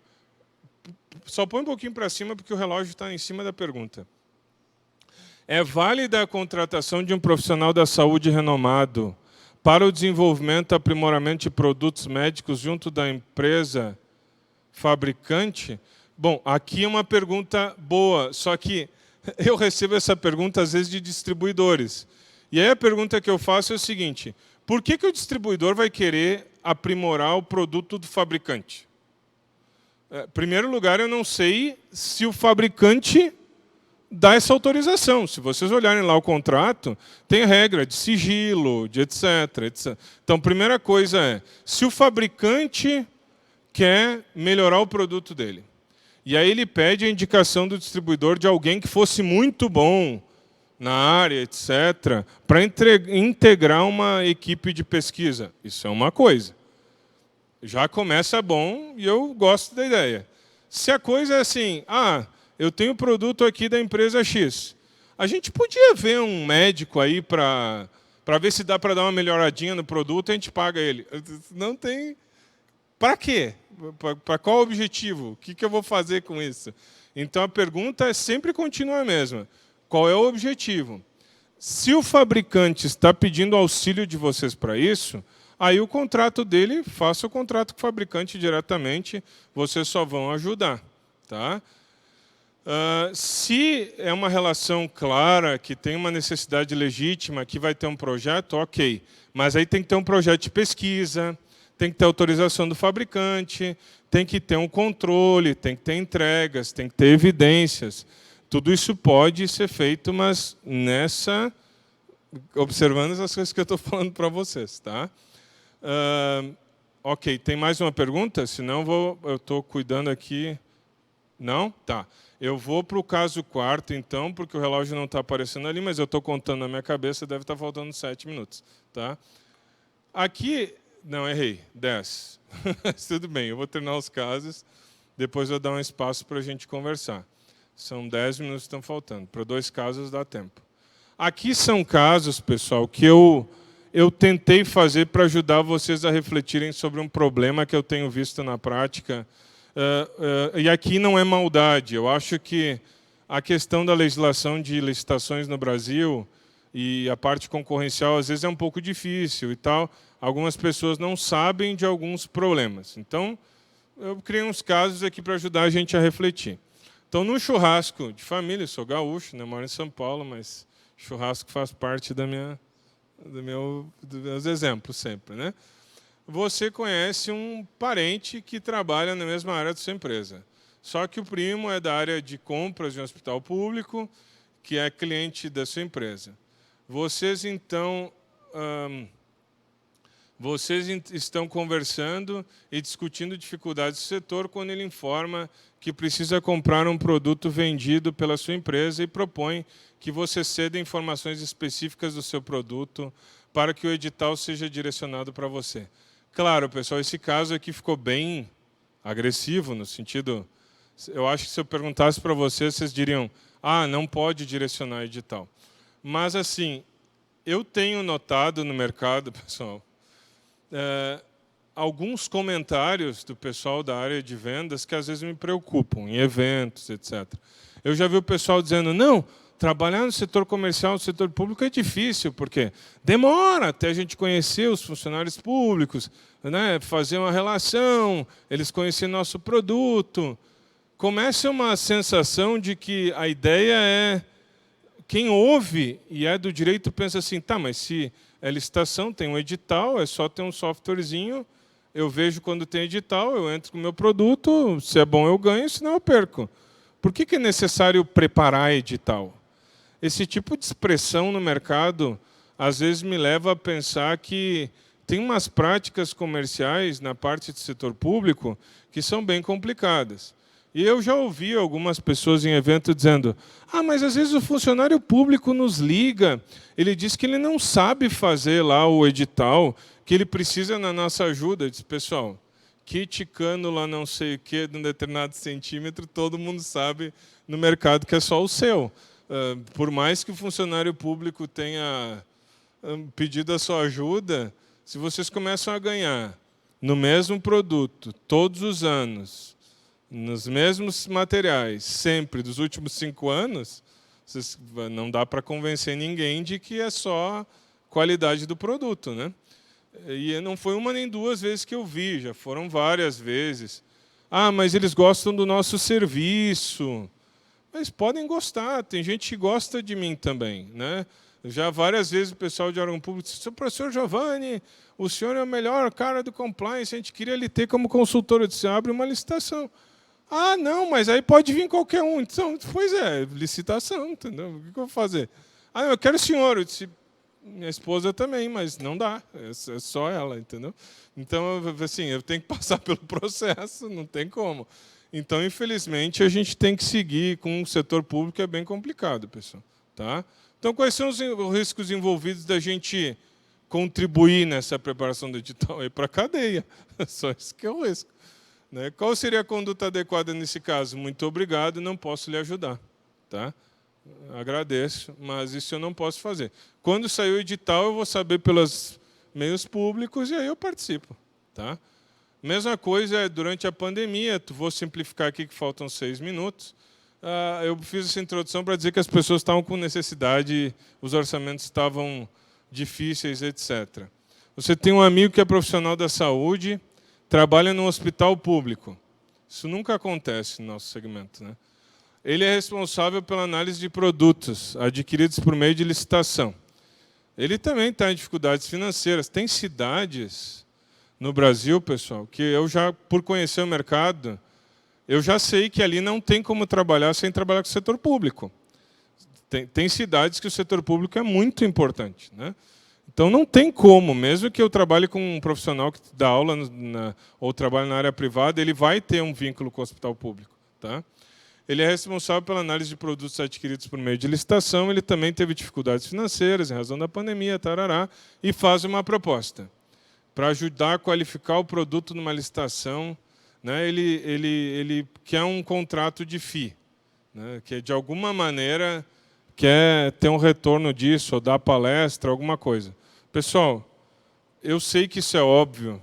só põe um pouquinho para cima porque o relógio está em cima da pergunta. É válida a contratação de um profissional da saúde renomado para o desenvolvimento e aprimoramento de produtos médicos junto da empresa fabricante? Bom, aqui é uma pergunta boa, só que eu recebo essa pergunta às vezes de distribuidores. E aí a pergunta que eu faço é o seguinte, por que o distribuidor vai querer aprimorar o produto do fabricante? Em primeiro lugar, eu não sei se o fabricante dá essa autorização. Se vocês olharem lá o contrato, tem regra de sigilo, de etc, etc. Então, primeira coisa é, se o fabricante quer melhorar o produto dele, e aí ele pede a indicação do distribuidor de alguém que fosse muito bom na área, etc., para integrar uma equipe de pesquisa. Isso é uma coisa. Já começa bom e eu gosto da ideia. Se a coisa é assim, eu tenho produto aqui da empresa X, a gente podia ver um médico aí para ver se dá para dar uma melhoradinha no produto, a gente paga ele. Não tem... Para quê? Para qual objetivo? O que eu vou fazer com isso? Então, a pergunta é sempre continua a mesma. Qual é o objetivo? Se o fabricante está pedindo auxílio de vocês para isso, aí o contrato dele, faça o contrato com o fabricante diretamente, vocês só vão ajudar. Tá? Se é uma relação clara, que tem uma necessidade legítima, que vai ter um projeto, ok. Mas aí tem que ter um projeto de pesquisa, tem que ter autorização do fabricante, tem que ter um controle, tem que ter entregas, tem que ter evidências. Tudo isso pode ser feito, mas observando as coisas que eu estou falando para vocês. Tá? Ok, tem mais uma pergunta? Senão eu estou cuidando aqui. Não? Tá. Eu vou para o caso quarto, então, porque o relógio não está aparecendo ali, mas eu estou contando na minha cabeça, deve estar faltando 7 minutos. Tá? Aqui, não, errei, 10. Tudo bem, eu vou terminar os casos, depois eu vou dar um espaço para a gente conversar. São 10 minutos que estão faltando. Para 2 casos dá tempo. Aqui são casos, pessoal, que eu tentei fazer para ajudar vocês a refletirem sobre um problema que eu tenho visto na prática. E aqui não é maldade. Eu acho que a questão da legislação de licitações no Brasil e a parte concorrencial, às vezes, é um pouco difícil e tal. Algumas pessoas não sabem de alguns problemas. Então, eu criei uns casos aqui para ajudar a gente a refletir. Então, no churrasco de família, eu sou gaúcho, né, moro em São Paulo, mas churrasco faz parte dos meus exemplos sempre. Né? Você conhece um parente que trabalha na mesma área da sua empresa. Só que o primo é da área de compras de um hospital público, que é cliente da sua empresa. Vocês, então, estão conversando e discutindo dificuldades do setor quando ele informa que precisa comprar um produto vendido pela sua empresa e propõe que você ceda informações específicas do seu produto para que o edital seja direcionado para você. Claro, pessoal, esse caso aqui ficou bem agressivo, no sentido... Eu acho que se eu perguntasse para vocês, vocês diriam, não pode direcionar edital. Mas, assim, eu tenho notado no mercado, pessoal, alguns comentários do pessoal da área de vendas que às vezes me preocupam, em eventos, etc. Eu já vi o pessoal dizendo, não, trabalhar no setor comercial, no setor público é difícil, porque demora até a gente conhecer os funcionários públicos, né, fazer uma relação, eles conhecerem nosso produto. Começa uma sensação de que a ideia é... Quem ouve e é do direito pensa assim, tá, mas se é licitação, tem um edital, é só ter um softwarezinho, eu vejo quando tem edital, eu entro com o meu produto, se é bom eu ganho, senão eu perco. Por que é necessário preparar edital? Esse tipo de expressão no mercado, às vezes, me leva a pensar que tem umas práticas comerciais na parte do setor público que são bem complicadas. E eu já ouvi algumas pessoas em evento dizendo, mas às vezes o funcionário público nos liga, ele diz que ele não sabe fazer lá o edital, que ele precisa da nossa ajuda. Eu disse, pessoal, kit cânula não sei o que, de um determinado centímetro, todo mundo sabe no mercado que é só o seu. Por mais que o funcionário público tenha pedido a sua ajuda, se vocês começam a ganhar no mesmo produto, todos os anos, nos mesmos materiais, sempre, dos últimos 5 anos, não dá para convencer ninguém de que é só qualidade do produto. Né? E não foi uma nem duas vezes que eu vi, já foram várias vezes. Mas eles gostam do nosso serviço. Mas podem gostar, tem gente que gosta de mim também. Né? Já várias vezes o pessoal de órgão público disse, professor Giovanni, o senhor é o melhor cara do compliance, a gente queria lhe ter como consultor. Eu disse, abre uma licitação. Não, mas aí pode vir qualquer um. Então, pois é, licitação, entendeu? O que eu vou fazer? Eu quero o senhor. Eu disse, minha esposa também, mas não dá, é só ela, entendeu? Então, assim, eu tenho que passar pelo processo, não tem como. Então, infelizmente, a gente tem que seguir com o setor público, é bem complicado, pessoal. Tá? Então, quais são os riscos envolvidos da gente contribuir nessa preparação do edital? Para a cadeia, só isso que é o risco. Né? Qual seria a conduta adequada nesse caso? Muito obrigado, não posso lhe ajudar. Tá? Agradeço, mas isso eu não posso fazer. Quando sair o edital, eu vou saber pelos meios públicos e aí eu participo. Tá? Mesma coisa é durante a pandemia, vou simplificar aqui que faltam 6 minutos. eu fiz essa introdução para dizer que as pessoas estavam com necessidade, os orçamentos estavam difíceis, etc. Você tem um amigo que é profissional da saúde, trabalha num hospital público. Isso nunca acontece no nosso segmento, né? Ele é responsável pela análise de produtos adquiridos por meio de licitação. Ele também está em dificuldades financeiras. Tem cidades no Brasil, pessoal, que eu já, por conhecer o mercado, eu já sei que ali não tem como trabalhar sem trabalhar com o setor público. Tem cidades que o setor público é muito importante, né? Então não tem como, mesmo que eu trabalhe com um profissional que dá aula ou trabalhe na área privada, ele vai ter um vínculo com o hospital público, tá? Ele é responsável pela análise de produtos adquiridos por meio de licitação, ele também teve dificuldades financeiras em razão da pandemia, tarará, e faz uma proposta para ajudar a qualificar o produto numa licitação, né? Ele quer um contrato de FII, né? Que de alguma maneira quer ter um retorno disso, ou dar palestra, alguma coisa. Pessoal, eu sei que isso é óbvio,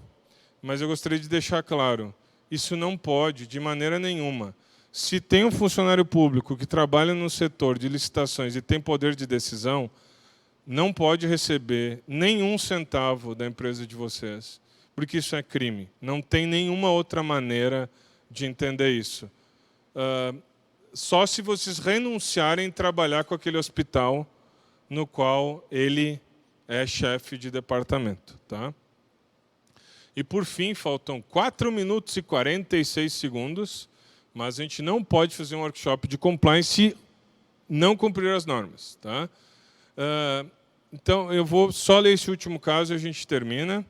mas eu gostaria de deixar claro, isso não pode, de maneira nenhuma. Se tem um funcionário público que trabalha no setor de licitações e tem poder de decisão, não pode receber nenhum centavo da empresa de vocês, porque isso é crime. Não tem nenhuma outra maneira de entender isso. Só se vocês renunciarem a trabalhar com aquele hospital no qual ele é chefe de departamento, tá? E, por fim, faltam 4 minutos e 46 segundos, mas a gente não pode fazer um workshop de compliance se não cumprir as normas, tá? Então, eu vou só ler esse último caso e a gente termina.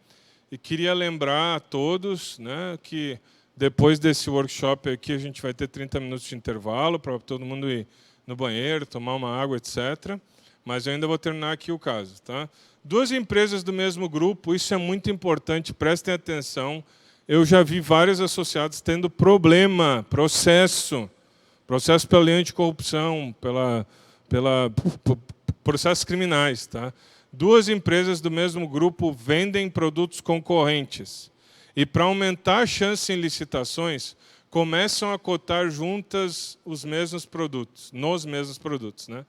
E queria lembrar a todos, né, que depois desse workshop aqui a gente vai ter 30 minutos de intervalo para todo mundo ir no banheiro, tomar uma água, etc. Mas eu ainda vou terminar aqui o caso, tá? 2 empresas do mesmo grupo, isso é muito importante, prestem atenção. Eu já vi vários associados tendo problema, processo pela lei anticorrupção, processos criminais, tá? 2 empresas do mesmo grupo vendem produtos concorrentes. E para aumentar a chance em licitações, começam a cotar juntas os mesmos produtos, nos mesmos produtos, né?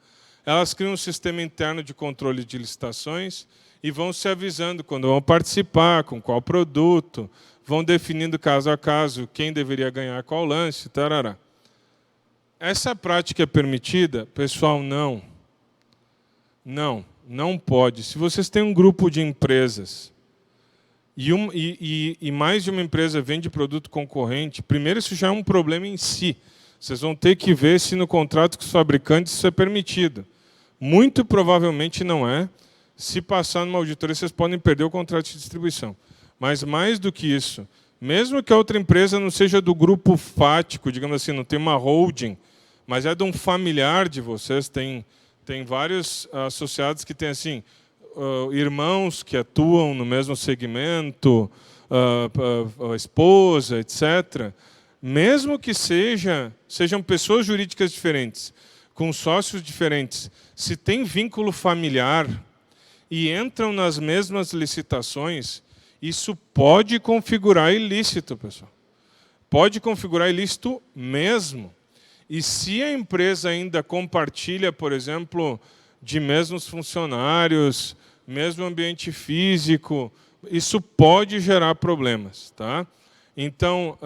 Elas criam um sistema interno de controle de licitações e vão se avisando quando vão participar, com qual produto, vão definindo caso a caso quem deveria ganhar qual lance, tarará. Essa prática é permitida? Pessoal, não. Não pode. Se vocês têm um grupo de empresas e mais de uma empresa vende produto concorrente, primeiro isso já é um problema em si. Vocês vão ter que ver se no contrato com os fabricantes isso é permitido. Muito provavelmente não é. Se passar numa auditoria, vocês podem perder o contrato de distribuição. Mas mais do que isso, mesmo que a outra empresa não seja do grupo fático, digamos assim, não tem uma holding, mas é de um familiar de vocês, tem vários associados que têm assim, irmãos que atuam no mesmo segmento, esposa, etc. Mesmo que sejam pessoas jurídicas diferentes, com sócios diferentes, se tem vínculo familiar e entram nas mesmas licitações, isso pode configurar ilícito, pessoal. Pode configurar ilícito mesmo. E se a empresa ainda compartilha, por exemplo, de mesmos funcionários, mesmo ambiente físico, isso pode gerar problemas, tá? Então,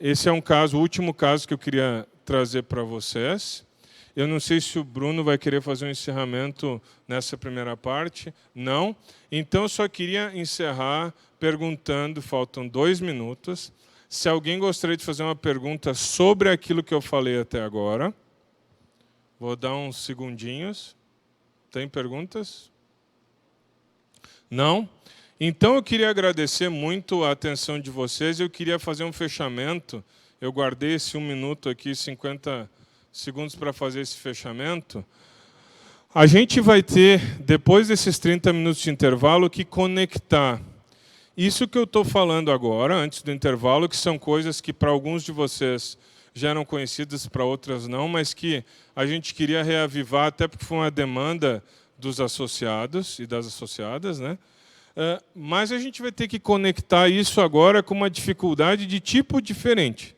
esse é um caso, o último caso que eu queria trazer para vocês. Eu não sei se o Bruno vai querer fazer um encerramento nessa primeira parte. Não. Então, eu só queria encerrar perguntando, faltam 2 minutos, se alguém gostaria de fazer uma pergunta sobre aquilo que eu falei até agora. Vou dar uns segundinhos. Tem perguntas? Não? Então, eu queria agradecer muito a atenção de vocês. Eu queria fazer um fechamento. Eu guardei esse 1 minuto aqui, 50 segundos para fazer esse fechamento. A gente vai ter, depois desses 30 minutos de intervalo, que conectar isso que eu estou falando agora, antes do intervalo, que são coisas que para alguns de vocês já eram conhecidas, para outras não, mas que a gente queria reavivar, até porque foi uma demanda dos associados e das associadas, né? Mas a gente vai ter que conectar isso agora com uma dificuldade de tipo diferente,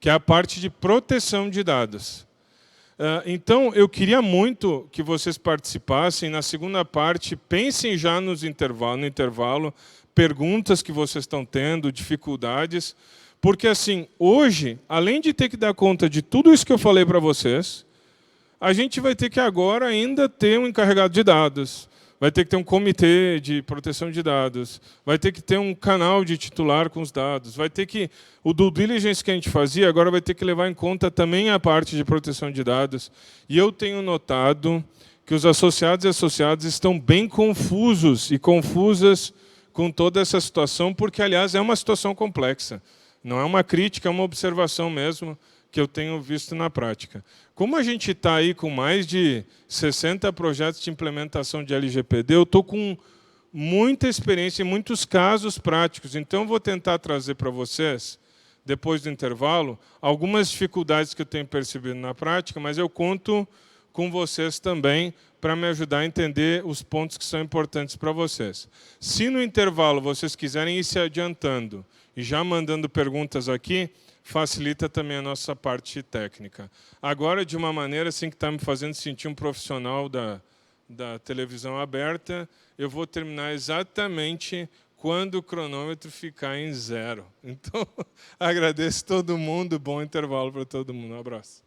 que é a parte de proteção de dados. Então, eu queria muito que vocês participassem. Na segunda parte, pensem já no intervalo, perguntas que vocês estão tendo, dificuldades. Porque, assim, hoje, além de ter que dar conta de tudo isso que eu falei para vocês, a gente vai ter que agora ainda ter um encarregado de dados, vai ter que ter um comitê de proteção de dados, vai ter que ter um canal de titular com os dados, vai ter que... O due diligence que a gente fazia, agora vai ter que levar em conta também a parte de proteção de dados. E eu tenho notado que os associados e associadas estão bem confusos e confusas com toda essa situação, porque, aliás, é uma situação complexa. Não é uma crítica, é uma observação mesmo que eu tenho visto na prática. Como a gente está aí com mais de 60 projetos de implementação de LGPD, eu estou com muita experiência em muitos casos práticos. Então, eu vou tentar trazer para vocês, depois do intervalo, algumas dificuldades que eu tenho percebido na prática, mas eu conto com vocês também para me ajudar a entender os pontos que são importantes para vocês. Se no intervalo vocês quiserem ir se adiantando e já mandando perguntas aqui, facilita também a nossa parte técnica. Agora, de uma maneira assim que está me fazendo sentir um profissional da televisão aberta, eu vou terminar exatamente quando o cronômetro ficar em 0. Então, agradeço todo mundo, bom intervalo para todo mundo. Um abraço.